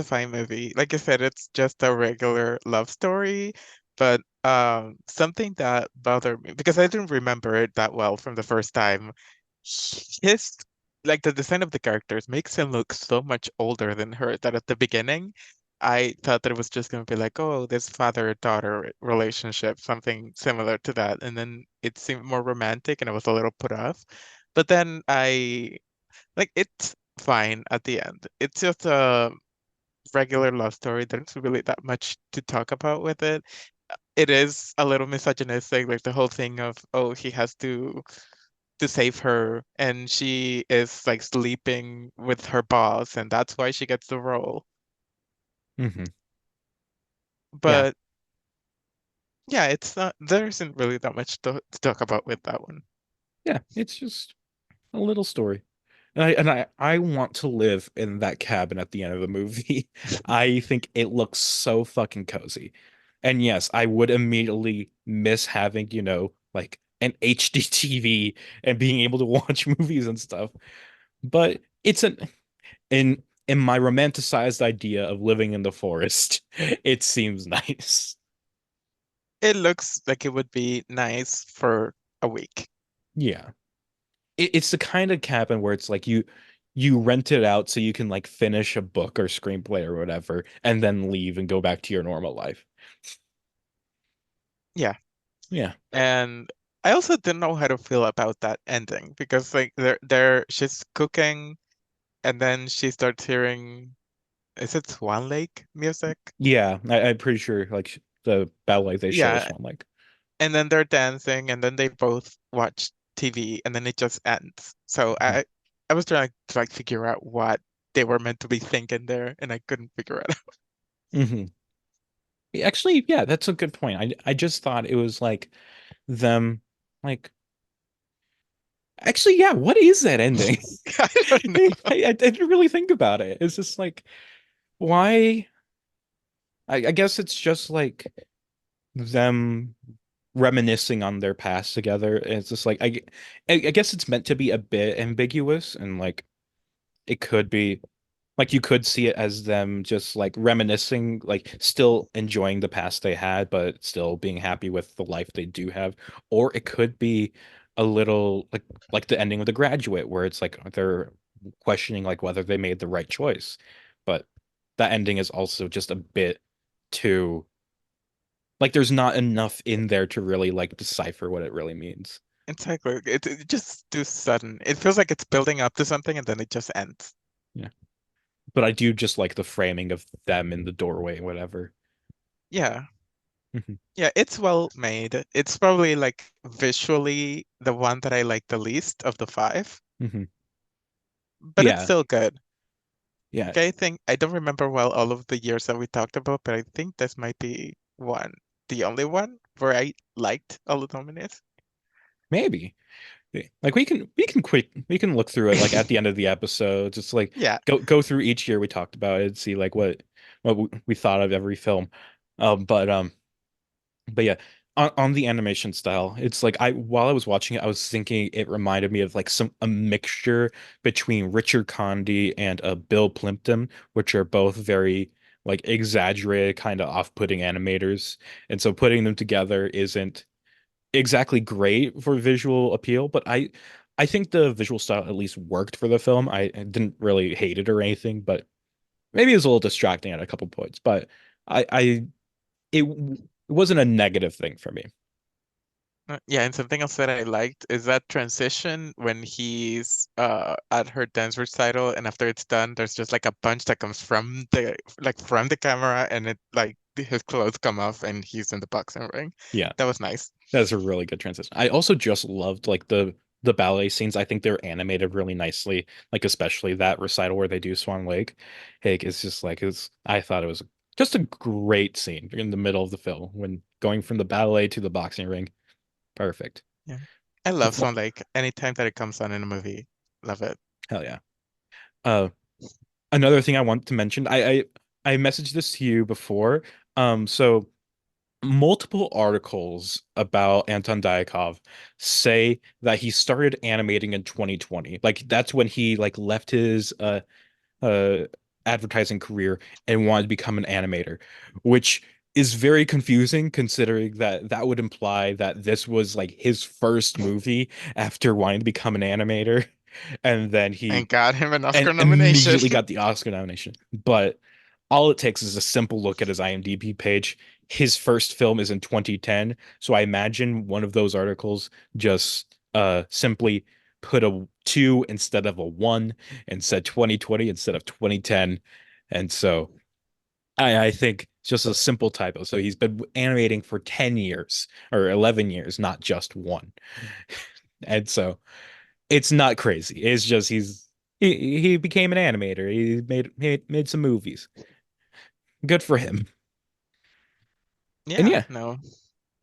Speaker 6: fine movie. Like I said, it's just a regular love story, but something that bothered me because I didn't remember it that well from the first time. His like the design of the characters makes him look so much older than her that at the beginning I thought that it was just going to be like, oh, this father-daughter relationship, something similar to that. And then it seemed more romantic and I was a little put off. But then I like it's fine at the end. It's just a regular love story. There's really that much to talk about with it. It is a little misogynistic, like the whole thing of, oh, he has to save her and she is like sleeping with her boss and that's why she gets the role.
Speaker 5: Hmm. Yeah,
Speaker 6: But yeah, it's not there isn't really that much to talk about with that one.
Speaker 5: yeah, it's just a little story. And I want to live in that cabin at the end of the movie. I think it looks so fucking cozy. And yes, I would immediately miss having, like an HD TV and being able to watch movies and stuff. But it's an in my romanticized idea of living in the forest, it seems nice.
Speaker 6: It looks like it would be nice for a week.
Speaker 5: Yeah. It's the kind of cabin where it's like you rent it out so you can like finish a book or screenplay or whatever and then leave and go back to your normal life.
Speaker 6: Yeah.
Speaker 5: Yeah.
Speaker 6: And I also didn't know how to feel about that ending because like there she's cooking and then she starts hearing is it Swan Lake music?
Speaker 5: Yeah, I'm pretty sure like the ballet they show is
Speaker 6: Yeah,
Speaker 5: one like
Speaker 6: and then they're dancing and then they both watch TV and then it just ends. So I was trying to like figure out what they were meant to be thinking there and I couldn't figure it out.
Speaker 5: hmm. Actually, yeah, that's a good point. I just thought it was like them like actually, yeah, what is that ending?
Speaker 6: I don't know.
Speaker 5: I didn't really think about it. It's just like why I guess it's just like them reminiscing on their past together. It's just like I guess it's meant to be a bit ambiguous and like it could be like you could see it as them just like reminiscing, like still enjoying the past they had, but still being happy with the life they do have. Or it could be a little like the ending of The Graduate, where it's like they're questioning like whether they made the right choice. But that ending is also just a bit too Like there's not enough in there to really like decipher what it really means.
Speaker 6: Exactly. It just too sudden. It feels like it's building up to something and then it just ends.
Speaker 5: Yeah. But I do just like the framing of them in the doorway, whatever.
Speaker 6: Yeah.
Speaker 5: Mhm.
Speaker 6: Yeah, it's well made. It's probably like visually the one that I like the least of the five,
Speaker 5: Mhm.
Speaker 6: but it's
Speaker 5: Yeah.
Speaker 6: still good.
Speaker 5: Yeah.
Speaker 6: I think I don't remember well all of the years that we talked about, but I think this might be the only one where I liked all the nominees.
Speaker 5: Maybe. Like we can look through it like at the end of the episode, just like
Speaker 6: Yeah,
Speaker 5: go through each year we talked about it, see like what we thought of every film. Um, but um, but yeah, on the animation style, it's like I while I was watching it, I was thinking it reminded me of like some a mixture between Richard Conde and Bill Plimpton, which are both very like exaggerated, kind of off-putting animators. And so putting them together isn't exactly great for visual appeal, but I think the visual style at least worked for the film. I didn't really hate it or anything, but maybe it was a little distracting at a couple points. But I it wasn't a negative thing for me.
Speaker 6: yeah, and something else that I liked is that transition when he's at her dance recital, and after it's done, there's just like a punch that comes from the camera, and it like his clothes come off, and he's in the boxing ring.
Speaker 5: Yeah,
Speaker 6: That was nice.
Speaker 5: that's a really good transition. I also just loved like the ballet scenes. I think they're animated really nicely, like especially that recital where they do Swan Lake. Like it's just like it's I thought it was just a great scene in the middle of the film when going from the ballet to the boxing ring. Perfect.
Speaker 6: Yeah, I love
Speaker 5: Perform
Speaker 6: Swan Lake. Anytime that it comes on in a movie, love it.
Speaker 5: Hell yeah. Uh, Another thing I want to mention, I messaged this to you before. So multiple articles about Anton Dyakov say that he started animating in 2020. Like that's when he like left his uh advertising career and wanted to become an animator, which is very confusing considering that that would imply that this was like his first movie after wanting to become an animator. And then
Speaker 6: And
Speaker 5: he
Speaker 6: got him an
Speaker 5: and
Speaker 6: Oscar nomination.
Speaker 5: immediately got the Oscar nomination. But all it takes is a simple look at his IMDb page. His first film is in 2010, so I imagine one of those articles just simply put a 2 instead of a 1 and said 2020 instead of 2010. And so I think it's just a simple typo. So he's been animating for 10 years or 11 years, not just one. And so it's not crazy. It's just he became an animator. He made some movies. Good for him. And
Speaker 6: Yeah,
Speaker 5: yeah,
Speaker 6: no.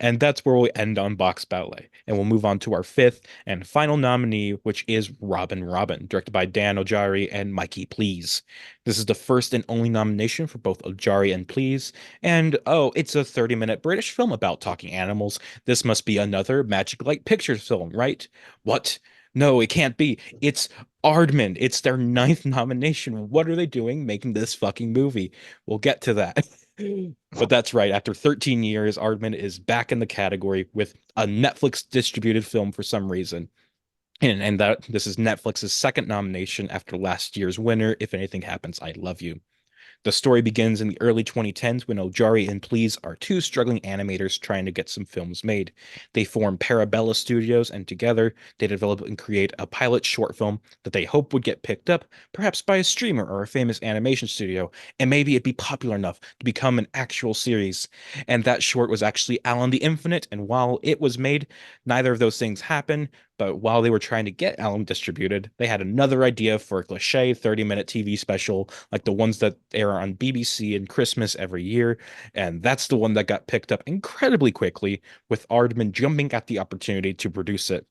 Speaker 5: and that's where we end on Box Ballet. And we'll move on to our fifth and final nominee, which is Robin Robin, directed by Dan Ojari and Mikey Please. This is the first and only nomination for both Ojari and Please. And oh, it's a 30-minute British film about talking animals. This must be another Magic Light Pictures film, right? What? No, it can't be. It's Aardman. It's their ninth nomination. What are they doing making this fucking movie? We'll get to that. But that's right. After 13 years, Aardman is back in the category with a Netflix distributed film for some reason. And that this is Netflix's second nomination after last year's winner, If Anything Happens, I Love You. The story begins in the early 2010s when Ojari and Please are two struggling animators trying to get some films made. They form Parabella Studios, and together they develop and create a pilot short film that they hope would get picked up, perhaps by a streamer or a famous animation studio, and maybe it'd be popular enough to become an actual series. And that short was actually Alan the Infinite, and while it was made, neither of those things happened. But while they were trying to get Alan distributed, they had another idea for a cliche 30-minute TV special like the ones that air on BBC and Christmas every year. And that's the one that got picked up incredibly quickly, with Aardman jumping at the opportunity to produce it.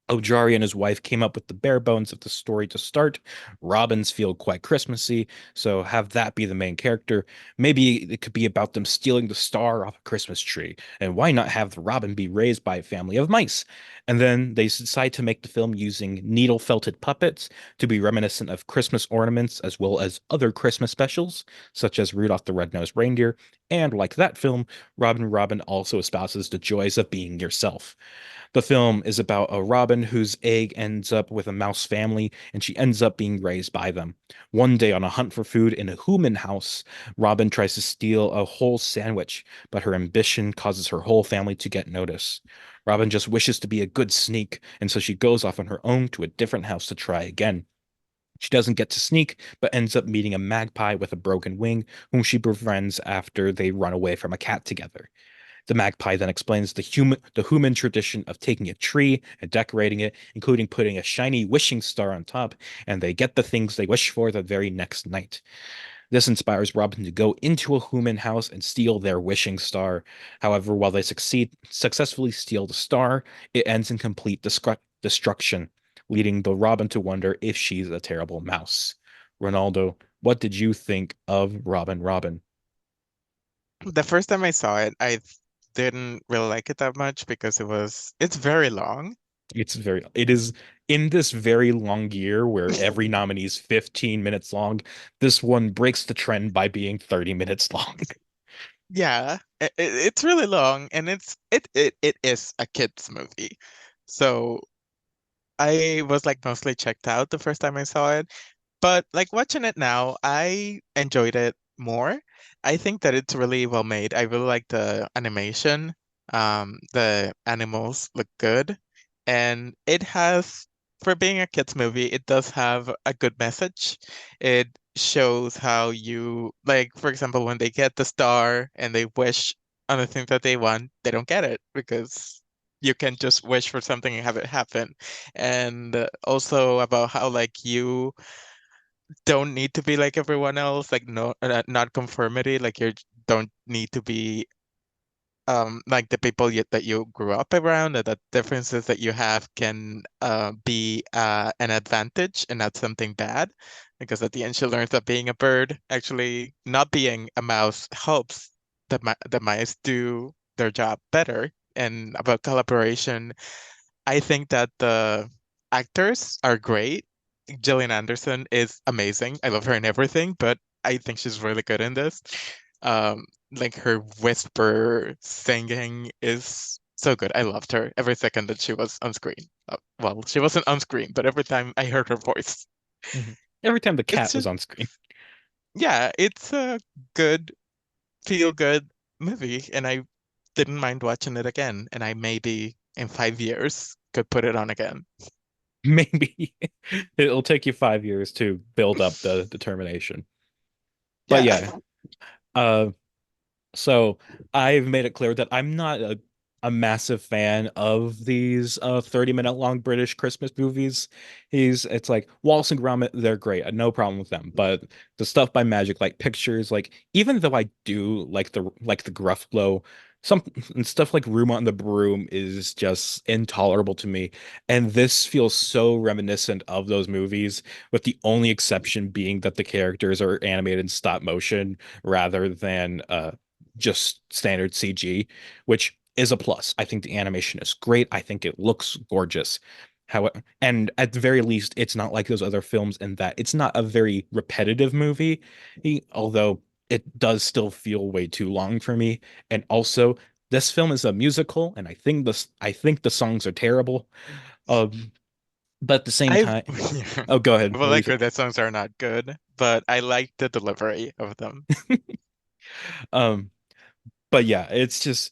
Speaker 5: Ojari and his wife came up with the bare bones of the story to start. Robins feel quite Christmassy, so have that be the main character. Maybe it could be about them stealing the star off a Christmas tree. And why not have the robin be raised by a family of mice? And then they decide to make the film using needle felted puppets to be reminiscent of Christmas ornaments as well as other Christmas specials, such as Rudolph the Red-Nosed Reindeer. And like that film, Robin also espouses the joys of being yourself. The film is about a robin whose egg ends up with a mouse family, and she ends up being raised by them. One day, on a hunt for food in a human house, Robin tries to steal a whole sandwich, but her ambition causes her whole family to get notice. Robin just wishes to be a good sneak, and so she goes off on her own to a different house to try again. She doesn't get to sneak, but ends up meeting a magpie with a broken wing, whom she befriends after they run away from a cat together. The magpie then explains the human tradition of taking a tree and decorating it, including putting a shiny wishing star on top, and they get the things they wish for the very next night. This inspires Robin to go into a human house and steal their wishing star. However, while they successfully steal the star, it ends in complete destruction, leading the Robin to wonder if she's a terrible mouse. Ronaldo, what did you think of Robin?
Speaker 6: The first time I saw it, I didn't really like it that much because it's very long.
Speaker 5: It is in this very long year where every nominee is 15 minutes long. This one breaks the trend by being 30 minutes long.
Speaker 6: Yeah, it's really long and it is a kids movie. So I was like mostly checked out the first time I saw it. But like watching it now, I enjoyed it more. I think that it's really well made. I really like the animation. The animals look good. And it has, for being a kids movie, it does have a good message. It shows how you, like, for example, when they get the star and they wish on the thing that they want, they don't get it because you can just wish for something and have it happen. And also about how like you don't need to be like everyone else, like no, not conformity, like you don't need to be like the people that you grew up around, and the differences that you have can be an advantage and not something bad. Because at the end, she learns that being a bird, actually not being a mouse, helps the mice do their job better. And about collaboration, I think that the actors are great. Gillian Anderson is amazing. I love her in everything, but I think she's really good in this. Like her whisper singing is so good. I loved her every second that she was on screen. Well, she wasn't on screen, but every time I heard her voice,
Speaker 5: Mhm. Every time the
Speaker 6: it's
Speaker 5: cat was
Speaker 6: just,
Speaker 5: on screen.
Speaker 6: yeah, it's a good, feel good movie, and I didn't mind watching it again. And I maybe in 5 years could put it on again.
Speaker 5: Maybe it'll take you 5 years to build up the determination. But
Speaker 6: Yeah.
Speaker 5: yeah, uh, so I've made it clear that I'm not a massive fan of these 30-minute long British Christmas movies. It's like Wallace and Gromit, they're great. No problem with them. But the stuff by Magic, like Pictures, like even though I do like the gruff flow, some and stuff like Room on the Broom is just intolerable to me. And this feels so reminiscent of those movies, with the only exception being that the characters are animated in stop motion rather than just standard CG, which is a plus. I think the animation is great. I think it looks gorgeous. And at the very least, it's not like those other films in that it's not a very repetitive movie, although it does still feel way too long for me. And also, this film is a musical, and I think the songs are terrible. Um, but at the same
Speaker 6: I've
Speaker 5: time,
Speaker 6: yeah.
Speaker 5: oh, go ahead.
Speaker 6: Well, like her, the songs are not good, but I like the delivery of them.
Speaker 5: Um, but yeah, it's just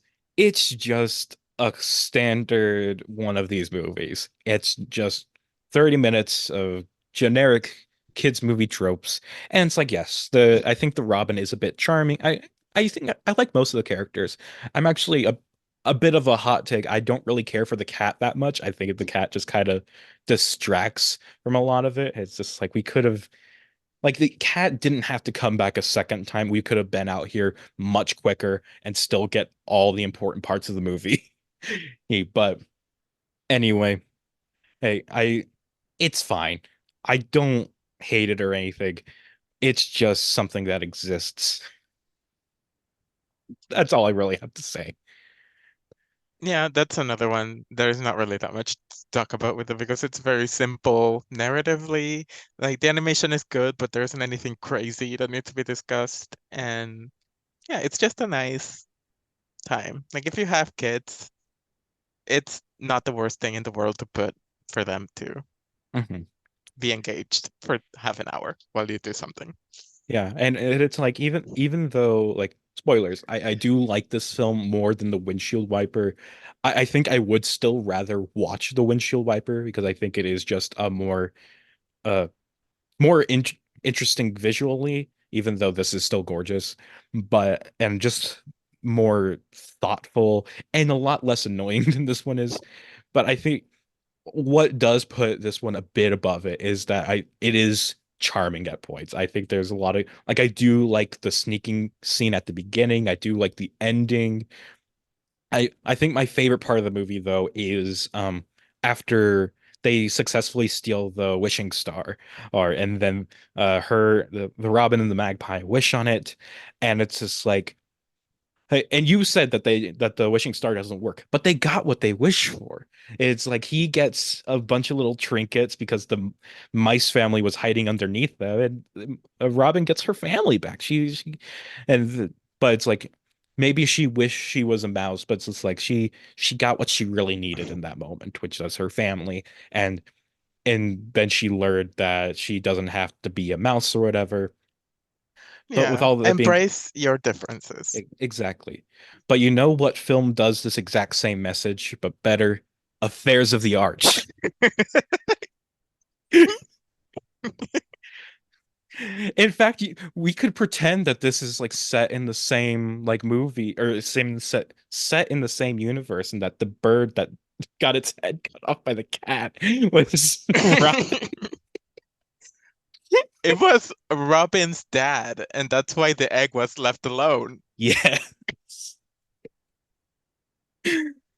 Speaker 5: a standard one of these movies. It's just 30 minutes of generic kids movie tropes. And it's like, yes, the I think the Robin is a bit charming. I think I like most of the characters. I'm actually a bit of a hot take. I don't really care for the cat that much. I think the cat just kind of distracts from a lot of it. It's just like we could have like the cat didn't have to come back a second time. We could have been out here much quicker and still get all the important parts of the movie. But anyway, hey, it's fine. I don't hate it or anything. It's just something that exists. That's all I really have to say.
Speaker 6: Yeah, that's another one. There's not really that much to talk about with it because it's very simple narratively. Like the animation is good, but there isn't anything crazy that needs to be discussed. And yeah, it's just a nice time. Like if you have kids, it's not the worst thing in the world to put for them to
Speaker 5: Mhm.
Speaker 6: be engaged for half an hour while you do something.
Speaker 5: Yeah, and it's like even though like spoilers, I do like this film more than the windshield wiper. I think I would still rather watch the windshield wiper because I think it is just a uh more interesting visually, even though this is still gorgeous, but and just more thoughtful and a lot less annoying than this one is. But I think what does put this one a bit above it is that it is charming at points. I think there's a lot of like I do like the sneaking scene at the beginning. I do like the ending. I think my favorite part of the movie though is after they successfully steal the wishing star or and then the robin and the magpie wish on it and it's just like hey, and you said that the wishing star doesn't work, but they got what they wish for. It's like he gets a bunch of little trinkets because the mice family was hiding underneath them, and Robin gets her family back. But it's like maybe she wished she was a mouse, but it's just like she got what she really needed in that moment, which was her family, and then she learned that she doesn't have to be a mouse or whatever. But with
Speaker 6: Yeah,
Speaker 5: all that being
Speaker 6: embrace your differences.
Speaker 5: Exactly. But you know what film does this exact same message, but better? Affairs of the Arts. In fact, we could pretend that this is like set in the same like movie or same set in the same universe, and that the bird that got its head cut off by the cat was Robin.
Speaker 6: It was Robin's dad, and that's why the egg was left alone.
Speaker 5: Yeah.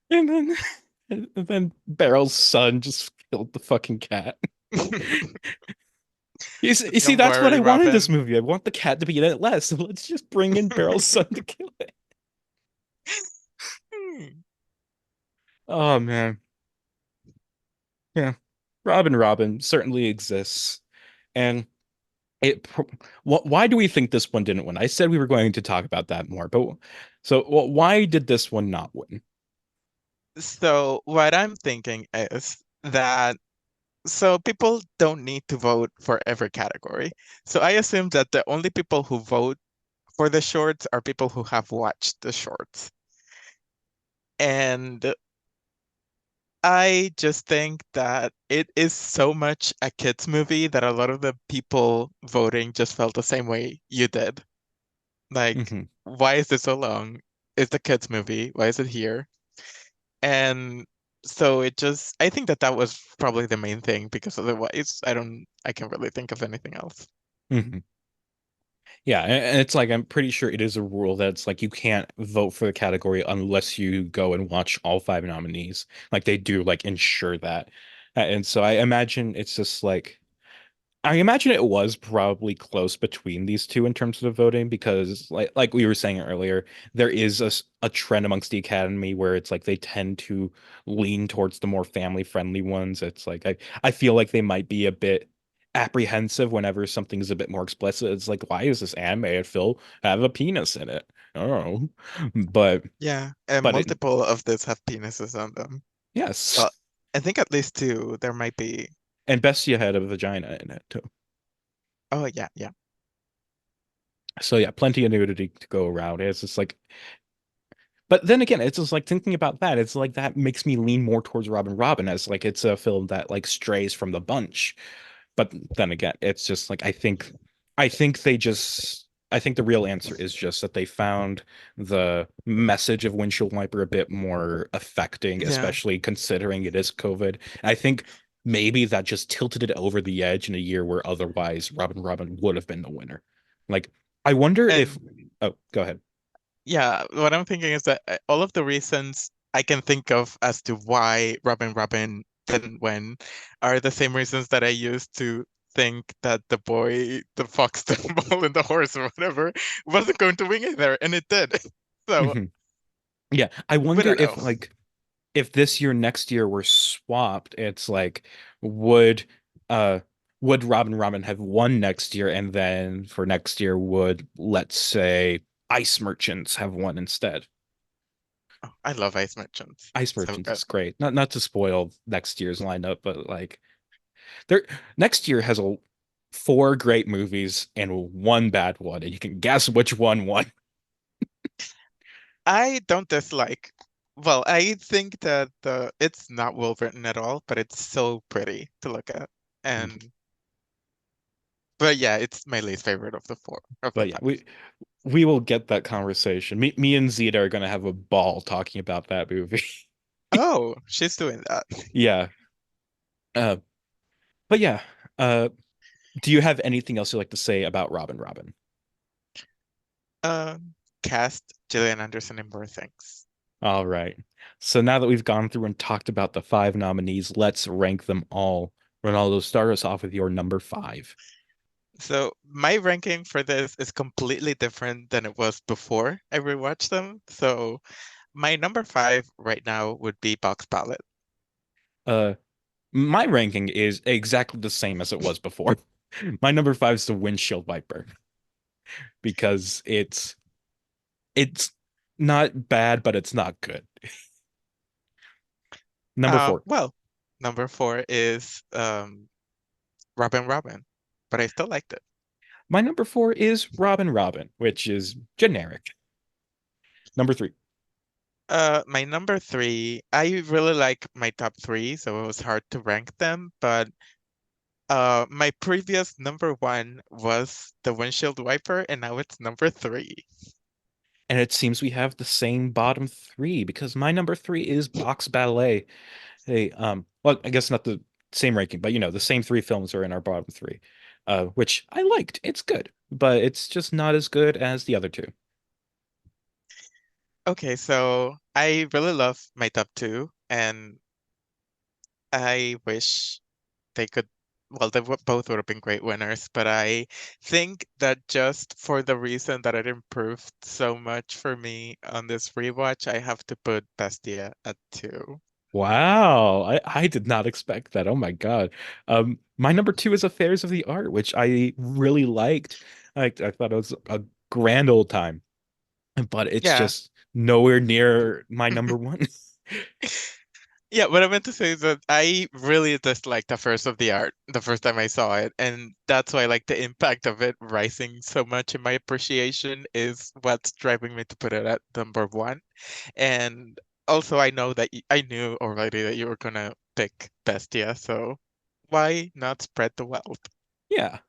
Speaker 5: And then and then Beryl's son just killed the fucking cat. You see,
Speaker 6: Don't
Speaker 5: that's what
Speaker 6: worry,
Speaker 5: I want in this
Speaker 6: Robin.
Speaker 5: movie. I want the cat to be in it less. So let's just bring in Beryl's son to kill it.
Speaker 6: Hmm.
Speaker 5: Oh man, yeah. Robin certainly exists, and why do we think this one didn't win? I said we were going to talk about that more, but so why did this one not win?
Speaker 6: So what I'm thinking is that so people don't need to vote for every category. So I assume that the only people who vote for the shorts are people who have watched the shorts. And I just think that it is so much a kids movie that a lot of the people voting just felt the same way you did. Like,
Speaker 5: Hmm.
Speaker 6: why is this so long? It's a kids movie. Why is it here? And so it just, I think that that was probably the main thing because otherwise I can't really think of anything else.
Speaker 5: Hmm. Yeah, and it's like I'm pretty sure it is a rule that's like you can't vote for the category unless you go and watch all five nominees. Like they do like ensure that. And so I imagine it's just like I imagine it was probably close between these two in terms of the voting because like we were saying earlier, there is a trend amongst the academy where it's like they tend to lean towards the more family friendly ones. It's like I feel like they might be a bit apprehensive whenever something's a bit more explicit. It's like why is this animated film have a penis in it? Oh, but
Speaker 6: Yeah, and
Speaker 5: but it
Speaker 6: multiple of these have penises on them.
Speaker 5: yes,
Speaker 6: Well, I think at least two. There might be.
Speaker 5: and Bestia had a vagina in it too.
Speaker 6: Oh, yeah, yeah.
Speaker 5: So yeah, plenty of nudity to go around. It's just like but then again, it's just like thinking about that, it's like that makes me lean more towards Robin as like it's a film that like strays from the bunch. But then again, it's just like I think the real answer is just that they found the message of Windshield Wiper a bit more affecting,
Speaker 6: Yeah.
Speaker 5: especially considering it is COVID. I think maybe that just tilted it over the edge in a year where otherwise Robin would have been the winner. Like I wonder if
Speaker 6: And
Speaker 5: oh, go ahead.
Speaker 6: yeah, what I'm thinking is that all of the reasons I can think of as to why Robin didn't win are the same reasons that I used to think that the fox, the bull, and the horse or whatever wasn't going to win either, and it did. So
Speaker 5: Mhm. Yeah, I
Speaker 6: we
Speaker 5: wonder
Speaker 6: don't know.
Speaker 5: if like if this year next year were swapped, it's like would uh would Robin have won next year, and then for next year would, let's say, Ice Merchants have won instead.
Speaker 6: Oh, I love Ice Merchants.
Speaker 5: Ice
Speaker 6: So
Speaker 5: Merchants
Speaker 6: good.
Speaker 5: is great. Not to spoil next year's lineup, but like there next year has four great movies and one bad one, and you can guess which one won.
Speaker 6: I don't dislike. Well, I think that the it's not well written at all, but it's so pretty to look at. And but yeah, it's my least favorite of the four of the
Speaker 5: But yeah,
Speaker 6: five.
Speaker 5: we will get that conversation. Me and Zeta are gonna have a ball talking about that movie.
Speaker 6: Oh, she's doing that.
Speaker 5: Yeah. Uh, but yeah. Uh, do you have anything else you'd like to say about Robin?
Speaker 6: Cast Gillian Anderson in more things.
Speaker 5: All right. So now that we've gone through and talked about the five nominees, let's rank them all. Ronaldo, start us off with your number five.
Speaker 6: So my ranking for this is completely different than it was before I rewatched them. So my number five right now would be Box Ballad.
Speaker 5: Uh, my ranking is exactly the same as it was before. My number five is the Windshield Wiper because it's not bad, but it's not good. Number four.
Speaker 6: Well, number four is Robin, but I still liked it.
Speaker 5: My number four is Robin, which is generic. Number three.
Speaker 6: My number three, I really like my top three, so it was hard to rank them, but my previous number one was the windshield wiper, and now it's number three.
Speaker 5: And it seems we have the same bottom three because my number three is Box Ballet. Hey, well, I guess not the same ranking, but the same three films are in our bottom three, which I liked. It's good, but it's just not as good as the other two.
Speaker 6: Okay, so I really love my top two, and I wish they could, well, both would have been great winners, but I think that just for the reason that it improved so much for me on this rewatch, I have to put Bestia at two.
Speaker 5: Wow, I did not expect that. Oh my God. My number two is Affairs of the Art, which I really liked. I thought it was a grand old time, but it's
Speaker 6: Yeah.
Speaker 5: just nowhere near my number one.
Speaker 6: Yeah, what I meant to say is that I really disliked the first of the art the first time I saw it, and that's why like the impact of it rising so much in my appreciation is what's driving me to put it at number one. And also, I know that I knew already that you were gonna pick Bestia, so why not spread the wealth?
Speaker 5: Yeah.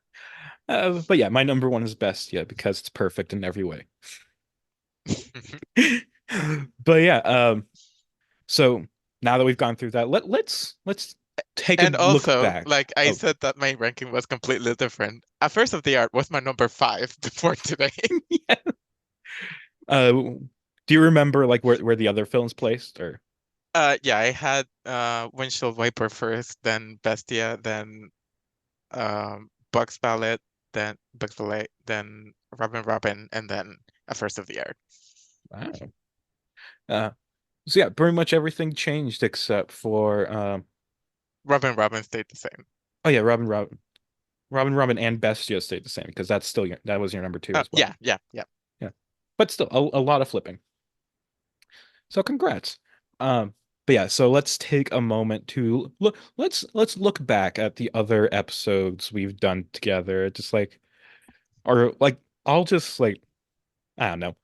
Speaker 5: But yeah, my number one is Bestia because it's perfect in every way. But yeah, so now that we've gone through that, let's take a
Speaker 6: And
Speaker 5: look
Speaker 6: also,
Speaker 5: back.
Speaker 6: like I
Speaker 5: Oh,
Speaker 6: said that my ranking was completely different. At first of the art was my number five before today.
Speaker 5: yeah. Do you remember like where the other films placed or?
Speaker 6: Yeah, I had Windshield Wiper first, then Bestia, then Bugs Ballet, then Robin, and then A First of the Art.
Speaker 5: Wow. Uh, so yeah, pretty much everything changed except for
Speaker 6: Robin stayed the same.
Speaker 5: oh yeah, Robin and Bestia stayed the same because that was your number two as well.
Speaker 6: Yeah.
Speaker 5: Yeah, but still a lot of flipping. So congrats. Um, but yeah, so let's take a moment to look. Let's look back at the other episodes we've done together. Just like, or like, I'll just like, I don't know.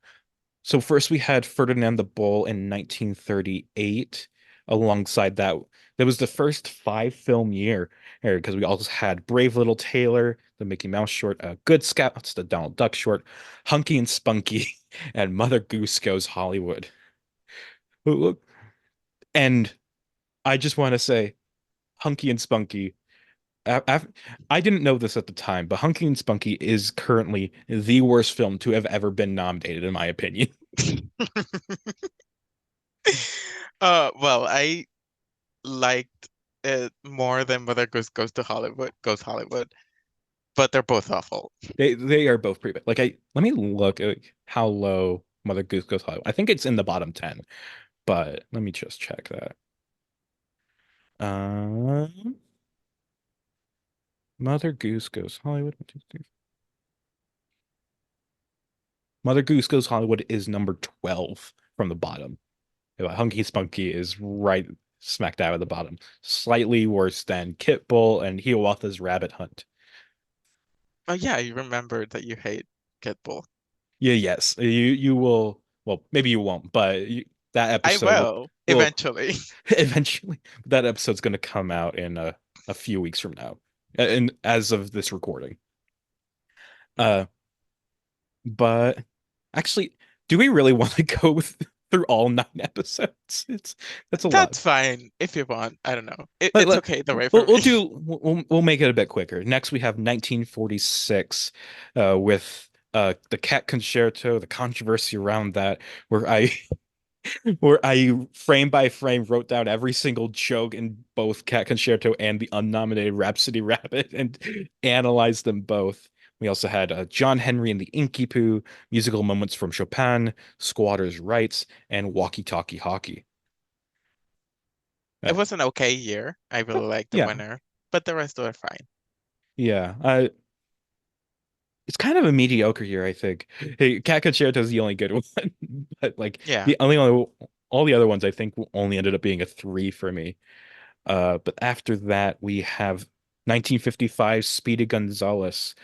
Speaker 5: So first we had Ferdinand the Bull in 1938. Alongside that, that was the first five-film year because we also had Brave Little Tailor, the Mickey Mouse short, Good Scouts, the Donald Duck short, Hunky and Spunky, and Mother Goose Goes Hollywood. And I just want to say, Hunky and Spunky. I didn't know this at the time, but Hunky and Spunky is currently the worst film to have ever been nominated, in my opinion.
Speaker 6: Well, I liked it more than Mother Goose Goes Hollywood, but they're both awful.
Speaker 5: They are both pretty bad. Like let me look at how low Mother Goose Goes Hollywood. I think it's in the bottom 10. But let me just check that. Um, Mother Goose Goes Hollywood. Mother Goose Goes Hollywood is number 12 from the bottom. Hunky Spunky is right smack dab at the bottom. Slightly worse than Kit Bull and Hiawatha's Rabbit Hunt.
Speaker 6: Oh yeah, you remember that you hate Kid Bull.
Speaker 5: Yeah, yes. You will, well, maybe you won't, but that
Speaker 6: I
Speaker 5: episode
Speaker 6: will
Speaker 5: will
Speaker 6: eventually.
Speaker 5: eventually, that episode's going to come out in a few weeks from now. And as of this recording. Uh but actually, do we really want to go through all 9 episodes? That's a lot.
Speaker 6: That's fine if you want. I don't know.
Speaker 5: Let,
Speaker 6: It's
Speaker 5: let,
Speaker 6: okay the way for me.
Speaker 5: we'll make it a bit quicker. Next we have 1946 with the Cat Concerto, the controversy around that, where I where I frame by frame wrote down every single joke in both Cat Concerto and the unnominated Rhapsody Rabbit and analyzed them both. We also had John Henry and the Inky Poo, musical moments from Chopin, Squatters' Rights, and Walkie Talkie Hockey.
Speaker 6: It
Speaker 5: Uh,
Speaker 6: was an okay year. I really like the
Speaker 5: yeah,
Speaker 6: winner, but the rest were fine.
Speaker 5: yeah. It's kind of a mediocre year, I think. Hey, Cat Concerto is the only good one, but like
Speaker 6: Yeah.
Speaker 5: the only all the other ones, I think, only ended up being a 3 for me. But after that, we have 1955 Speedy Gonzales,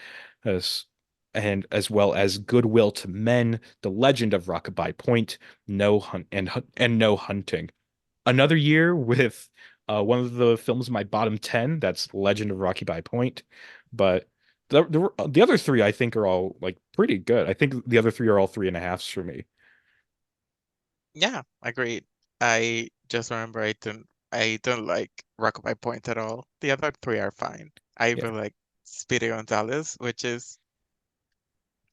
Speaker 5: as and as well as Goodwill to Men, The Legend of Rockabye Point, No Hunt and No Hunting. Another year with one of the films in my bottom 10, that's Legend of Rockabye Point. But the other three I think are all like pretty good. I think the other three are all 3.5s for me.
Speaker 6: Yeah, agreed. I just remember I don't like Rockabye Point at all. The other three are fine. I
Speaker 5: Yeah.
Speaker 6: really like Speedy Gonzales, which is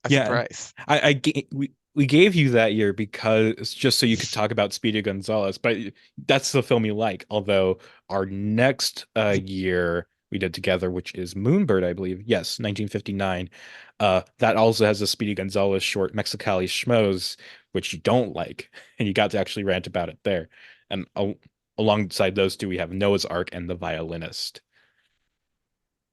Speaker 6: a
Speaker 5: Yeah,
Speaker 6: surprise.
Speaker 5: we gave you that year because just so you could talk about Speedy Gonzales, but that's the film you like. Although our next year we did together, which is Moonbird, I believe. Yes, 1959. That also has a Speedy Gonzales short, Mexicali Schmoes, which you don't like, and you got to actually rant about it there. And alongside those two, we have Noah's Ark and The Violinist.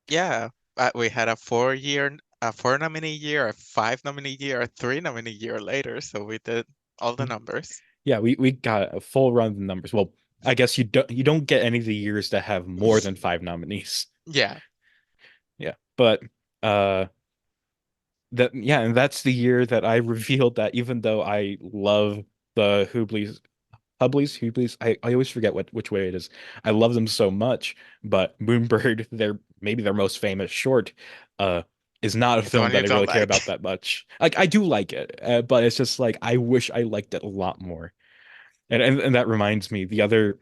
Speaker 6: Yeah, we had a four nominee year, a five nominee year, a three nominee year later, so we did all the numbers.
Speaker 5: Yeah, we got a full run of the numbers. Well, I guess you don't get any of the years that have more than 5 nominees.
Speaker 6: Yeah,
Speaker 5: Yeah. But uh and that's the year that I revealed that even though I love the Hubblies, I always forget which way it is. I love them so much, but Moonbird, maybe their most famous short, uh, is not a
Speaker 6: it's the
Speaker 5: film
Speaker 6: one you
Speaker 5: that I
Speaker 6: don't
Speaker 5: really care
Speaker 6: like.
Speaker 5: about that much. Like I do like it, but it's just like I wish I liked it a lot more. And that reminds me, the other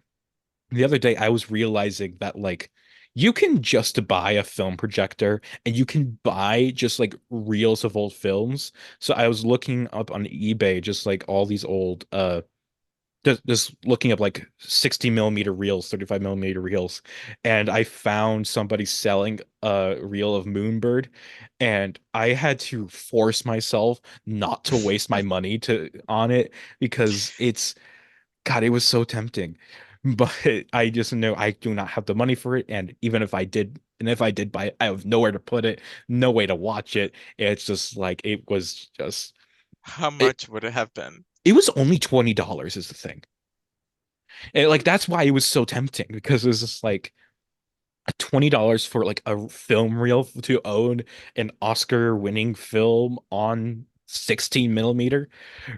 Speaker 5: day I was realizing that like you can just buy a film projector and you can buy just like reels of old films. So I was looking up on eBay just like all these old just looking up like 60 millimeter reels, 35 millimeter reels, and I found somebody selling a reel of Moonbird, and I had to force myself not to waste my money to on it because God, it was so tempting. But I just know I do not have the money for it. And even if I did, and if I did buy it, I have nowhere to put it, no way to watch it. It's just like it was just
Speaker 6: How
Speaker 5: it
Speaker 6: much would it have been?
Speaker 5: it was only $20 is the thing. And like that's why it was so tempting because it was just like $20 for like a film reel to own an Oscar winning film on 16 millimeter.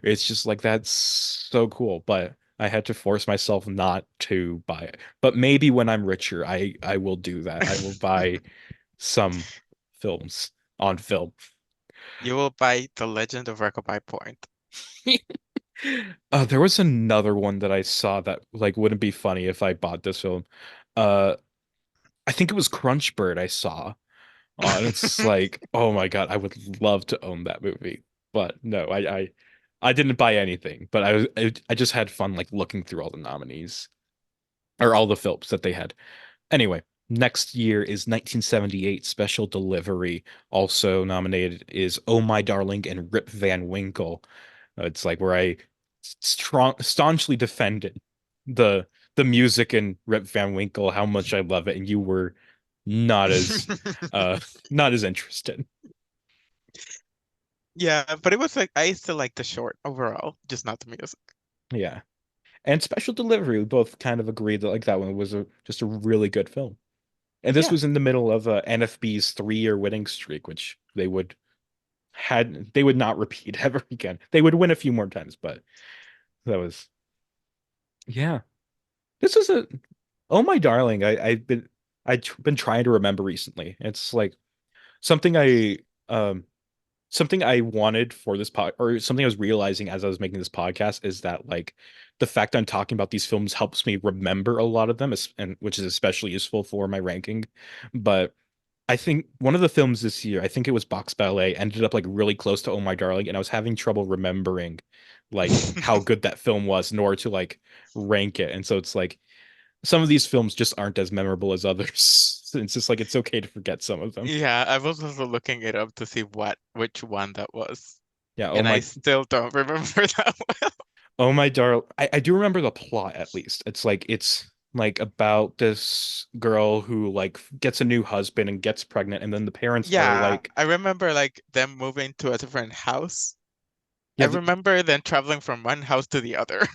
Speaker 5: It's just like that's so cool. But I had to force myself not to buy it. But maybe when I'm richer, I will do that. I will buy some films on film.
Speaker 6: You will buy The Legend of Rockabye Point.
Speaker 5: There was another one that I saw that like wouldn't be funny if I bought this film. Uh, I think it was Crunchbird I saw. And it's like, oh my God, I would love to own that movie. But no, I didn't buy anything, but I just had fun like looking through all the nominees or all the films that they had. Anyway, next year is 1978 Special Delivery. Also nominated is Oh My Darling and Rip Van Winkle. It's like where I staunchly defended the the music in Rip Van Winkle, how much I love it, and you were not as uh not as interested.
Speaker 6: Yeah, but it was like I still like the short overall, just not the music.
Speaker 5: Yeah. And Special Delivery, we both kind of agreed that like that one was just a really good film. And this
Speaker 6: Yeah.
Speaker 5: was in the middle of NFB's 3-year winning streak, which they would not repeat ever again. They would win a few more times, but that was yeah. This is a Oh My Darling. I've been trying to remember recently. It's like something I um something I wanted for this pod or something I was realizing as I was making this podcast is that like the fact I'm talking about these films helps me remember a lot of them, and which is especially useful for my ranking. But I think one of the films this year, I think it was Box Ballet, ended up like really close to Oh My Darling, and I was having trouble remembering like how good that film was in order to like rank it. And so it's like some of these films just aren't as memorable as others. It's just like it's okay to forget some of them.
Speaker 6: Yeah, I was also looking it up to see which one that was.
Speaker 5: Yeah,
Speaker 6: And I still don't remember that well.
Speaker 5: Oh My Darling. I do remember the plot at least. It's like about this girl who like gets a new husband and gets pregnant, and then the parents are
Speaker 6: Yeah,
Speaker 5: like,
Speaker 6: I remember like them moving to a different house. I
Speaker 5: yeah,
Speaker 6: remember them traveling from one house to the other.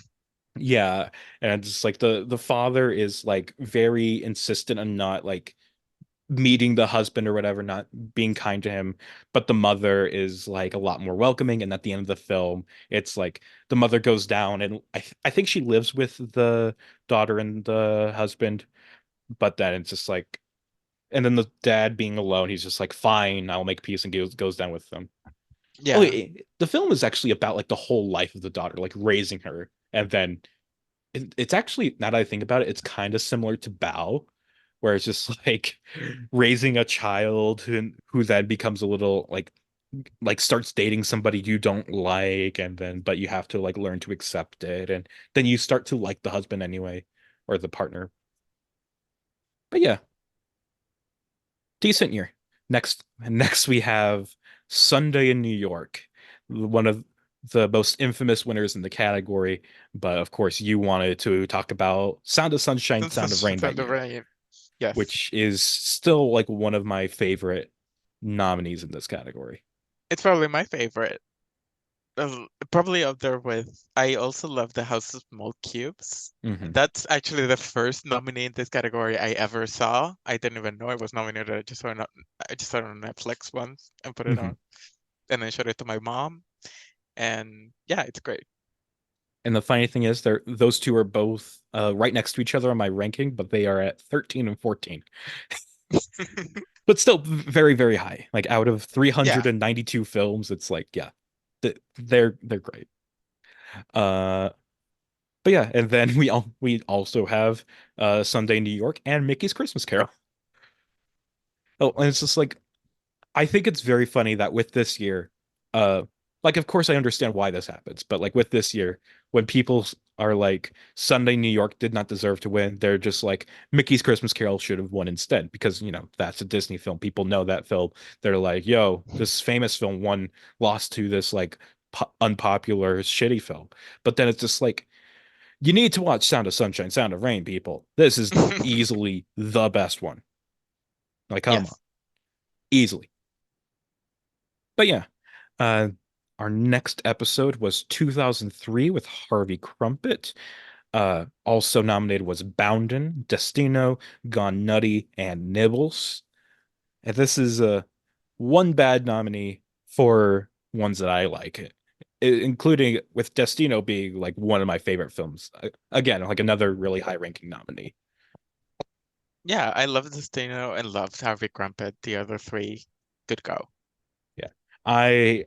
Speaker 5: yeah, and it's like the father is like very insistent on not like meeting the husband or whatever, not being kind to him, but the mother is like a lot more welcoming. And at the end of the film, it's like the mother goes down, and I think she lives with the daughter and the husband, but then it's just like, and then the dad being alone, he's just like, fine, I'll make peace, and goes down with them. Oh,
Speaker 6: Yeah.
Speaker 5: the film is actually about like the whole life of the daughter, like raising her, and then it's actually, now that I think about it, it's kind of similar to Bao, where it's just like raising a child who then becomes a little like starts dating somebody you don't like, and then but you have to like learn to accept it, and then you start to like the husband anyway, or the partner. But yeah, decent year. Next we have Sunday in New York, one of the most infamous winners in the category. But of course, you wanted to talk about Sound of Sunshine,
Speaker 6: Since
Speaker 5: Sound of Rain
Speaker 6: it's on
Speaker 5: that
Speaker 6: the
Speaker 5: year,
Speaker 6: rain. Yes.
Speaker 5: which is still like one of my favorite nominees in this category.
Speaker 6: It's probably my favorite. Probably up there with I also love The House of Small Cubes.
Speaker 5: Hmm.
Speaker 6: That's actually the first nominee in this category I ever saw. I didn't even know it was nominated. I just saw it on Netflix once and put it
Speaker 5: Hmm.
Speaker 6: on, and then showed it to my mom. And yeah, it's great.
Speaker 5: And the funny thing is, those two are both right next to each other on my ranking, but they are at 13 and 14. But still very, very high. Like out of
Speaker 6: Yeah.
Speaker 5: 392 films, it's like, yeah, they're great. Uh, but yeah, and then we also have Sunday in New York and Mickey's Christmas Carol. Oh, and it's just like I think it's very funny that with this year, uh, like of course I understand why this happens, but like with this year, when people are like Sunday New York did not deserve to win, they're just like Mickey's Christmas Carol should have won instead because that's a Disney film. People know that film. They're like, yo, this famous film lost to this like unpopular shitty film. But then it's just like you need to watch Sound of Sunshine, Sound of Rain, people. This is easily the best one. Like, come on,
Speaker 6: Yes.
Speaker 5: easily. But yeah, uh, our next episode was 2003 with Harvey Crumpet. Also nominated was Bounden, Destino, Gone Nutty, and Nibbles. And this is one bad nominee for ones that I like, including with Destino being like one of my favorite films. Again, like another really high-ranking nominee.
Speaker 6: Yeah, I love Destino and loved Harvey Crumpet. The other three, good go.
Speaker 5: Yeah. I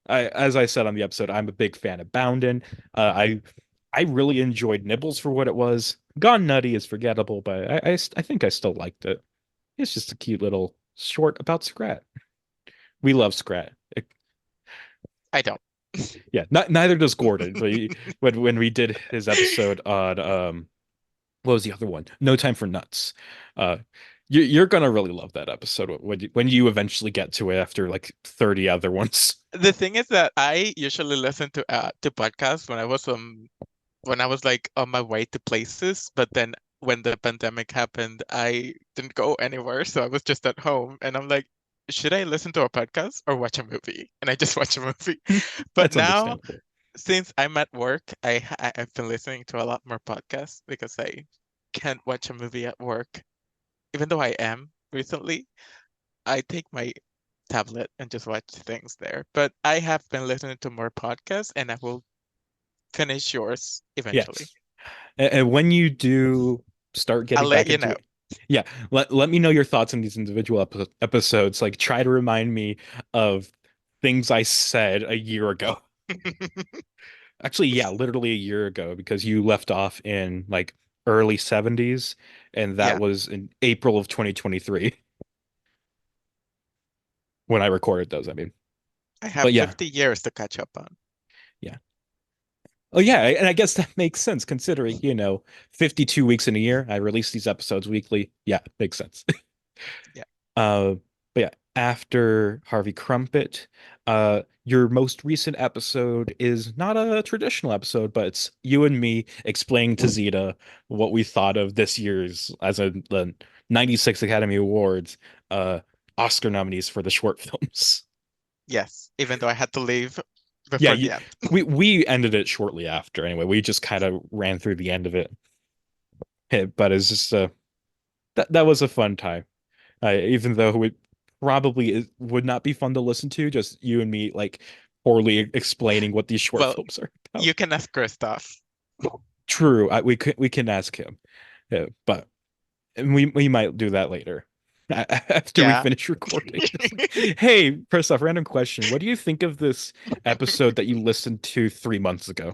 Speaker 5: as I said on the episode, I'm a big fan of Bounden. I really enjoyed Nibbles for what it was. Gone Nutty is forgettable, but I think I still liked it. It's just a cute little short about Scrat. We love Scrat.
Speaker 6: I don't.
Speaker 5: Yeah, neither does Gordon. But when we did his episode on what was the other one? No Time for Nuts. Uh You're gonna really love that episode when you eventually get to it after like 30 other ones.
Speaker 6: The thing is that I usually listen to podcasts when I was like on my way to places, but then when the pandemic happened, I didn't go anywhere, so I was just at home, and I'm like, should I listen to a podcast or watch a movie? And I just watch a movie. But
Speaker 5: That's
Speaker 6: now,
Speaker 5: understandable.
Speaker 6: since I'm at work, I've been listening to a lot more podcasts because I can't watch a movie at work, even though I am recently. I take my tablet and just watch things there. But I have been listening to more podcasts, and I will finish yours eventually.
Speaker 5: Yes. And when you do start
Speaker 6: I'll
Speaker 5: getting
Speaker 6: let
Speaker 5: back
Speaker 6: you
Speaker 5: into
Speaker 6: know.
Speaker 5: it, yeah, let me know your thoughts on these individual episodes. Like, try to remind me of things I said a year ago. Actually, yeah, literally a year ago, because you left off in like early 70s, and that
Speaker 6: Yeah,
Speaker 5: was in April of 2023 when I recorded those, I mean.
Speaker 6: I have
Speaker 5: But yeah,
Speaker 6: 50 years to catch up on.
Speaker 5: yeah. Oh yeah, and I guess that makes sense considering, 52 weeks in a year. I release these episodes weekly. Yeah, makes sense.
Speaker 6: Yeah.
Speaker 5: Uh, but yeah, after Harvey Crumpet, your most recent episode is not a traditional episode, but it's you and me explaining to Zeta what we thought of this year's as the 96 Academy Awards Oscar nominees for the short films.
Speaker 6: Yes, even though I had to leave
Speaker 5: Yeah,
Speaker 6: before the end.
Speaker 5: we ended it shortly after anyway. We just kind of ran through the end of it. But it's just that was a fun time. Even though it probably would not be fun to listen to, just you and me like poorly explaining what these short
Speaker 6: Well,
Speaker 5: films are about.
Speaker 6: you can ask Christoph.
Speaker 5: True, we can ask him, but we might do that later after we
Speaker 6: Yeah.
Speaker 5: finish recording. It's like, hey, Christoph, random question: what do you think of this episode that you listened to 3 months ago?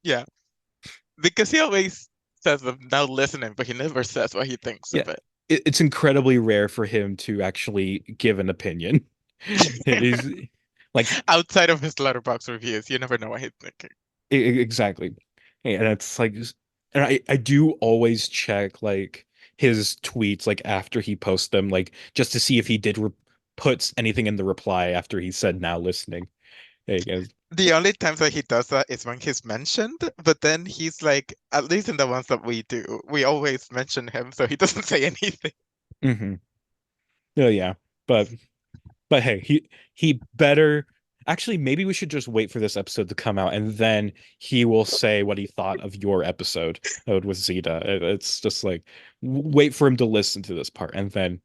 Speaker 6: Yeah. Because he always says I'm now listening, but he never says what he thinks
Speaker 5: Yeah,
Speaker 6: of it.
Speaker 5: it's incredibly rare for him to actually give an opinion. He's like
Speaker 6: Outside of his letterbox reviews, you never know what he's thinking.
Speaker 5: exactly. And it's like, and I do always check like his tweets like after he posts them, like just to see if he did puts anything in the reply after he said now listening. Hey, guys.
Speaker 6: The only times that he does that is when he's mentioned, but then he's like, at least in the ones that we do, we always mention him, so he doesn't say anything.
Speaker 5: Mm-hmm. Oh yeah, but hey, he better. Actually, maybe we should just wait for this episode to come out, and then he will say what he thought of your episode with Zeta. It's just like wait for him to listen to this part, and then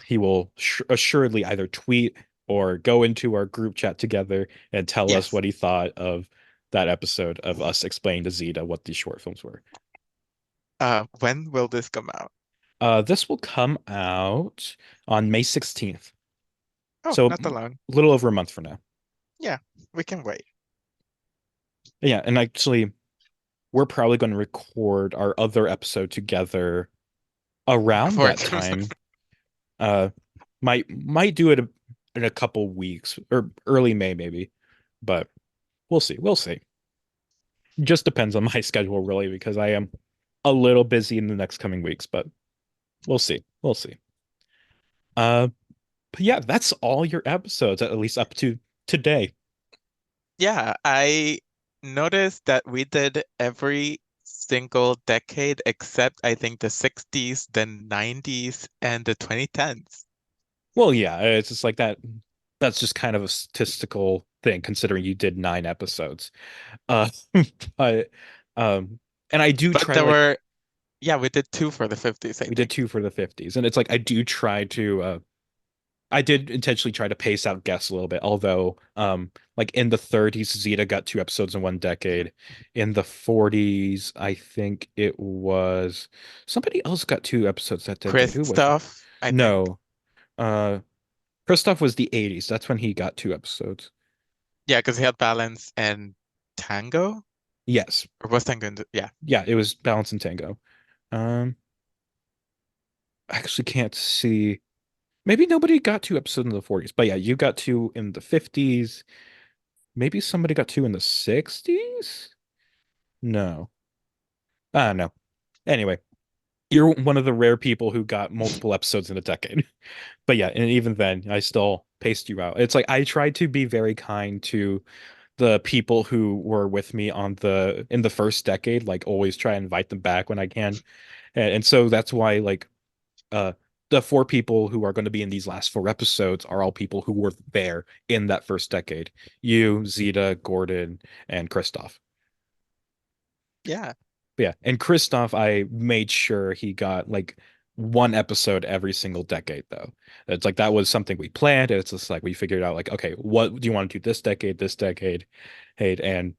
Speaker 5: he will assuredly either tweet or go into our group chat together and tell us
Speaker 6: Yes.
Speaker 5: what he thought of that episode of us explaining to Zeta what these short films were.
Speaker 6: When will this come out?
Speaker 5: This will come out on May 16th.
Speaker 6: Oh,
Speaker 5: So
Speaker 6: not that long.
Speaker 5: a little over a month from now.
Speaker 6: Yeah, we can wait.
Speaker 5: Yeah, and actually, we're probably going to record our other episode together around
Speaker 6: Before it
Speaker 5: that
Speaker 6: comes out.
Speaker 5: time. Uh, might do it in a couple weeks or early May maybe, but we'll see. We'll see. Just depends on my schedule really because I am a little busy in the next coming weeks, but we'll see. We'll see. Uh, but yeah, that's all your episodes, at least up to today.
Speaker 6: Yeah, I noticed that we did every single decade except I think the 60s, the 90s, and the 2010s.
Speaker 5: Well, yeah, it's just like that. That's just kind of a statistical thing, considering you did 9 episodes. Uh, but and I do
Speaker 6: But
Speaker 5: try
Speaker 6: there
Speaker 5: like
Speaker 6: were, yeah, we did two for the 50s, I
Speaker 5: we did
Speaker 6: think.
Speaker 5: 2 for the 50s, and it's like I do try to I did intentionally try to pace out guests a little bit, although like in the 30s, Zeta got 2 episodes in one decade. In the 40s, I think it was somebody else got 2 episodes that decade.
Speaker 6: Chris
Speaker 5: Who was it?
Speaker 6: stuff, I think.
Speaker 5: No. Uh Christoph was the 80s. That's when he got 2 episodes.
Speaker 6: Yeah, because he had Balance and Tango,
Speaker 5: Yes.
Speaker 6: or was Tango in the, yeah.
Speaker 5: Yeah, it was Balance and Tango. Um, I actually can't see. Maybe nobody got 2 episodes in the 40s, but yeah, you got two in the 50s. Maybe somebody got two in the 60s? No. Ah, no. Anyway, You're one of the rare people who got multiple episodes in a decade. But yeah, and even then, I still paced you out. It's like I tried to be very kind to the people who were with me on the in the first decade, like always try and invite them back when I can. And so that's why like uh the four people who are going to be in these last four episodes are all people who were there in that first decade. You, Zeta, Gordon, and Kristoff.
Speaker 6: Yeah.
Speaker 5: Yeah, and Kristoff, I made sure he got like one episode every single decade, though. It's like that was something we planned. It's just like we figured out, like, okay, what do you want to do this decade, hey, and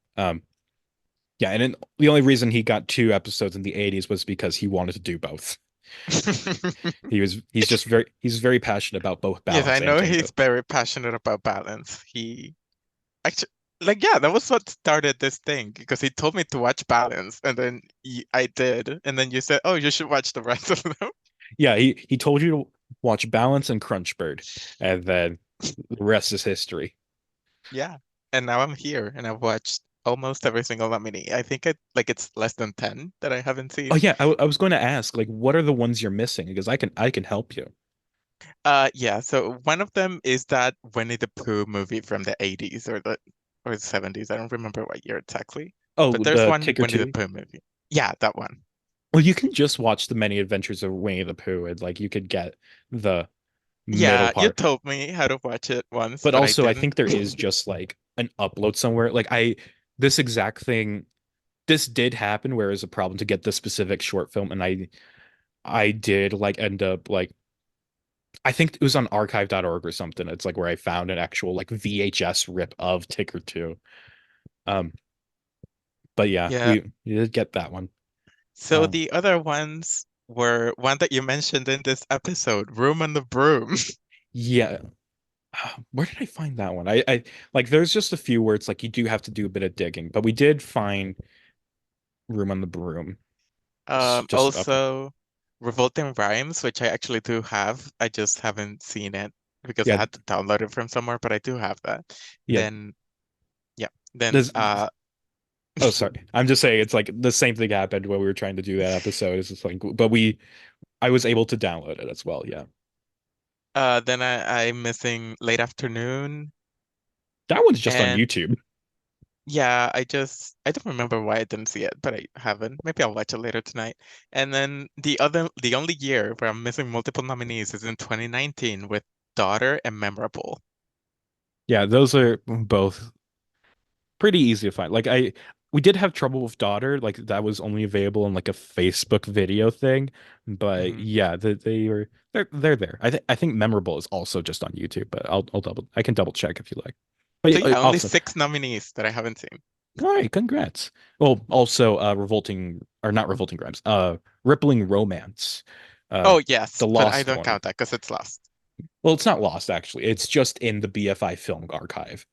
Speaker 5: yeah, and then the only reason he got two episodes in the '80s was because he wanted to do both. He's very passionate about both
Speaker 6: Yes, I
Speaker 5: balance and
Speaker 6: know
Speaker 5: tango.
Speaker 6: he's very passionate about balance. He actually, like, yeah, that was what started this thing because he told me to watch Balance, and then I did, and then you said, "Oh, you should watch the rest of them."
Speaker 5: Yeah, he told you to watch Balance and Crunchbird, and then the rest is history.
Speaker 6: Yeah, and now I'm here, and I've watched almost every single nominee. I think it's less than 10 that I haven't
Speaker 5: Oh
Speaker 6: seen.
Speaker 5: yeah, I was going to ask, like, what are the ones you're missing? Because I can help you.
Speaker 6: Yeah, so one of them is that Winnie the Pooh movie from the 80s or the 70s. I don't remember what year exactly. But
Speaker 5: Oh,
Speaker 6: there's
Speaker 5: the
Speaker 6: one
Speaker 5: Ticker
Speaker 6: Winnie the
Speaker 5: Two.
Speaker 6: Pooh movie. Yeah, that one.
Speaker 5: Well, you can just watch the Many Adventures of Winnie the Pooh, and like you could get the middle
Speaker 6: Yeah, you
Speaker 5: part.
Speaker 6: told me how to watch it once,
Speaker 5: But
Speaker 6: but I
Speaker 5: also, I
Speaker 6: didn't.
Speaker 5: think there is just like an upload somewhere. Like this exact thing, this did happen where it's a problem to get the specific short film, and I did like end up like I think it was on archive.org or something. It's like where I found an actual like VHS rip of Ticker Two. Um, but yeah,
Speaker 6: Yeah.
Speaker 5: we did get that one.
Speaker 6: So
Speaker 5: Um,
Speaker 6: the other ones were one that you mentioned in this episode, Room on the Broom.
Speaker 5: yeah. Where did I find that one? I like there's just a few where it's like you do have to do a bit of digging, but we did find Room on the Broom. Just up.
Speaker 6: Also, Revolting Rhymes, which I actually do have. I just haven't seen it because I
Speaker 5: Yeah,
Speaker 6: had to download it from somewhere, but I do have that.
Speaker 5: yeah.
Speaker 6: Then, yeah. Then,
Speaker 5: This oh sorry. I'm just saying it's like the same thing happened when we were trying to do that episode. It's just like but I was able to download it as well, yeah.
Speaker 6: I'm missing Late Afternoon.
Speaker 5: That one's just on
Speaker 6: And
Speaker 5: YouTube.
Speaker 6: yeah, I don't remember why I didn't see it, but I haven't. Maybe I'll watch it later tonight. And then the only year where I'm missing multiple nominees is in 2019 with Daughter and Memorable.
Speaker 5: Yeah, those are both pretty easy to find. Like we did have trouble with Daughter, like that was only available in like a Facebook video thing, but
Speaker 6: Mhm.
Speaker 5: yeah, they're there. I think Memorable is also just on YouTube, but I can double check if you like. But
Speaker 6: So
Speaker 5: yeah,
Speaker 6: yeah, only
Speaker 5: awesome.
Speaker 6: 6 nominees that I haven't seen.
Speaker 5: All right, congrats. Well, also Revolting or not Revolting Grimes, Rippling Romance. Uh
Speaker 6: Oh yes,
Speaker 5: the
Speaker 6: but I
Speaker 5: Lost
Speaker 6: don't
Speaker 5: one.
Speaker 6: count that because it's lost.
Speaker 5: Well, it's not lost actually. It's just in the BFI film archive.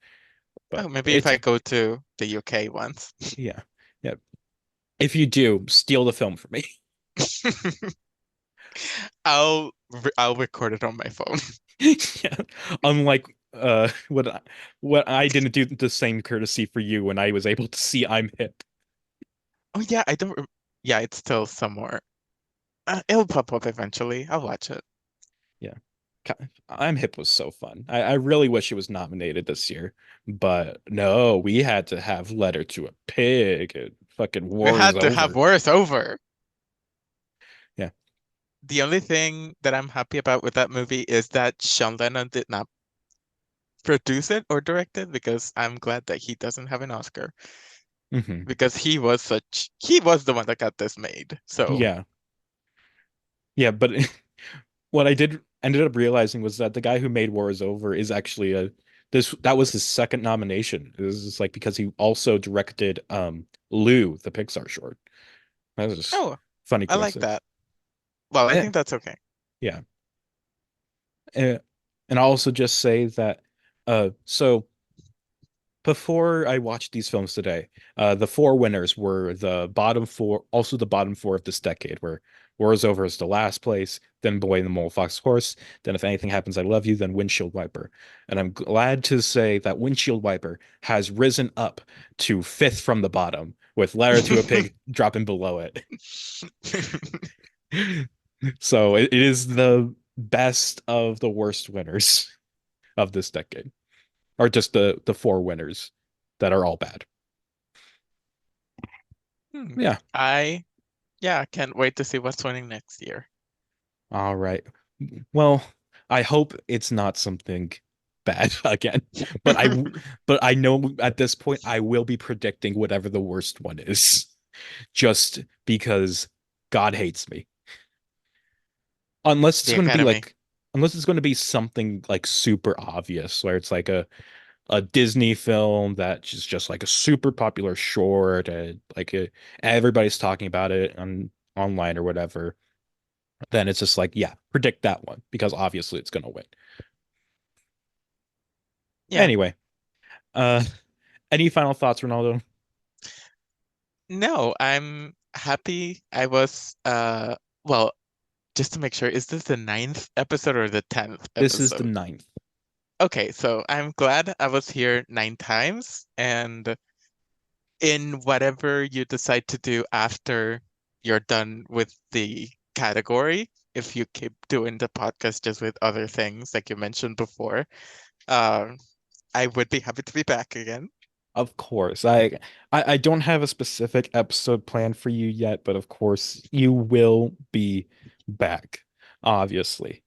Speaker 6: Oh,
Speaker 5: But
Speaker 6: maybe if
Speaker 5: it's
Speaker 6: I go to the UK ones.
Speaker 5: yeah. Yeah. If you do, steal the film from me.
Speaker 6: I'll record it on my phone.
Speaker 5: Yeah. Unlike what I didn't do the same courtesy for you when I was able to see I'm hip.
Speaker 6: Oh yeah, I don't. Yeah, it's still somewhere. It'll pop up eventually. I'll watch it.
Speaker 5: Yeah. I'm hip was so fun. I really wish it was nominated this year, but no, we had to have Letter to a Pig and fucking
Speaker 6: We
Speaker 5: War is
Speaker 6: had to have
Speaker 5: Over.
Speaker 6: worse over.
Speaker 5: Yeah.
Speaker 6: The only thing that I'm happy about with that movie is that Sean Lennon did not produce it or direct it because I'm glad that he doesn't have an Oscar
Speaker 5: Hmm.
Speaker 6: because he was the one that got this made. So,
Speaker 5: Yeah. Yeah, but what I did ended up realizing was that the guy who made War is Over is actually a this that was his second nomination. It was just like because he also directed Lou, the Pixar short. That was just
Speaker 6: oh,
Speaker 5: funny
Speaker 6: I like
Speaker 5: coincidence.
Speaker 6: that. Well, I
Speaker 5: Eh,
Speaker 6: think that's okay.
Speaker 5: yeah. Eh, and I'll also just say that so before I watched these films today, the four winners were the bottom four, also the bottom four of this decade, where War is Over is the last place, then Boy and the Mole Fox Horse, then If Anything Happens, I Love You, then Windshield Wiper. And I'm glad to say that Windshield Wiper has risen up to fifth from the bottom, with Ladder to a Pig dropping below it. So it is the best of the worst winners of this decade, or just the four winners that are all bad.
Speaker 6: Hmm.
Speaker 5: Yeah.
Speaker 6: I yeah, can't wait to see what's winning next year.
Speaker 5: All right. Well, I hope it's not something bad again. But but I know at this point I will be predicting whatever the worst one is, just because God hates me. Unless it's
Speaker 6: The
Speaker 5: going to be
Speaker 6: Academy.
Speaker 5: like, unless it's going to be something like super obvious, where it's like a Disney film that is just like a super popular short, and everybody's talking about it on online or whatever. Then it's just like, yeah, predict that one because obviously it's going to win.
Speaker 6: Yeah.
Speaker 5: Anyway, uh, any final thoughts, Ronaldo?
Speaker 6: No, I'm happy I was well, just to make sure, is this the ninth episode or the 10th
Speaker 5: This is the
Speaker 6: episode?
Speaker 5: ninth.
Speaker 6: Okay, so I'm glad I was here 9 times, and in whatever you decide to do after you're done with the category, if you keep doing the podcast just with other things like you mentioned before, uh, I would be happy to be back again.
Speaker 5: Of course. I don't have a specific episode plan for you yet, but of course you will be back, obviously.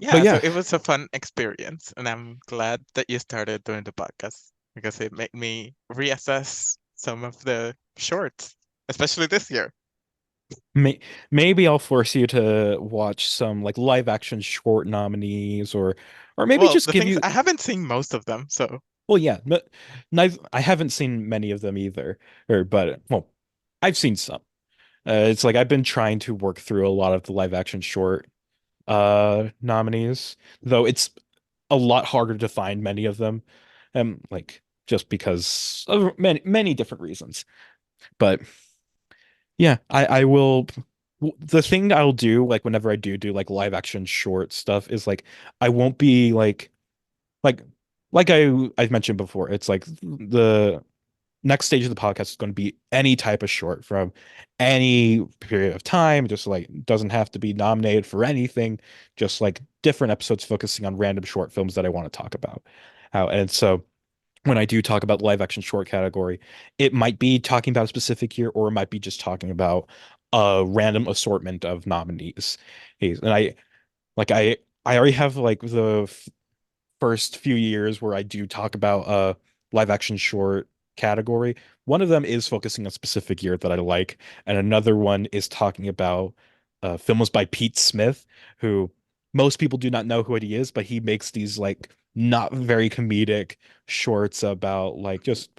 Speaker 5: But
Speaker 6: Yeah, so
Speaker 5: yeah,
Speaker 6: it was a fun experience, and I'm glad that you started doing the podcast because it made me reassess some of the shorts, especially this year.
Speaker 5: may, maybe I'll force you to watch some like live action short nominees, or maybe
Speaker 6: Well,
Speaker 5: just
Speaker 6: the
Speaker 5: give
Speaker 6: things
Speaker 5: you.
Speaker 6: I haven't seen most of them, so
Speaker 5: Well, yeah, but neither, I haven't seen many of them either, or but well, I've seen some. It's like I've been trying to work through a lot of the live action short nominees, though it's a lot harder to find many of them, like just because of many different reasons. But yeah, I will. The thing I'll do, like whenever I do like live action short stuff, is like I won't be like like I've mentioned before. It's like the next stage of the podcast is going to be any type of short from any period of time. Just like doesn't have to be nominated for anything. Just like different episodes focusing on random short films that I want to talk about. How and so when I do talk about the live action short category, it might be talking about a specific year, or it might be just talking about a random assortment of nominees. And I already have like the first few years where I do talk about a live action short category. One of them is focusing on a specific year that I like, and another one is talking about films by Pete Smith, who most people do not know who he is, but he makes these like not very comedic shorts about like just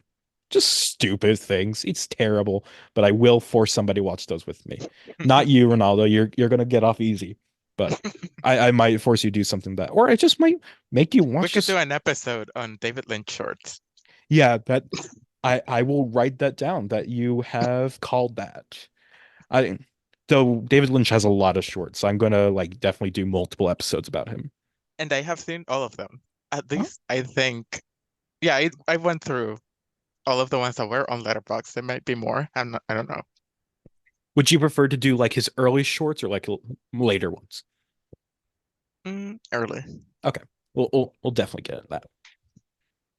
Speaker 5: stupid things. It's terrible, but I will force somebody to watch those with me. Not you, Ronaldo. You're gonna get off easy, but I might force you to do something that, or I just might make you
Speaker 6: we
Speaker 5: watch
Speaker 6: could do
Speaker 5: just
Speaker 6: an episode on David Lynch shorts.
Speaker 5: yeah, that I will write that down that you have called that. I though David Lynch has a lot of shorts, so I'm gonna like definitely do multiple episodes about him.
Speaker 6: And I have seen all of them. At
Speaker 5: Huh?
Speaker 6: least I think, yeah, I went through all of the ones that were on Letterboxd. There might be more. I don't know.
Speaker 5: Would you prefer to do like his early shorts or like later ones?
Speaker 6: Early.
Speaker 5: Okay, we'll definitely get at that.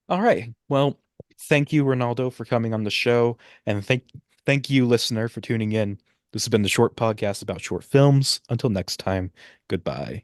Speaker 5: All right. Well, thank you, Ronaldo, for coming on the show, and thank you, listener, for tuning in. This has been the short podcast about short films. Until next time, goodbye.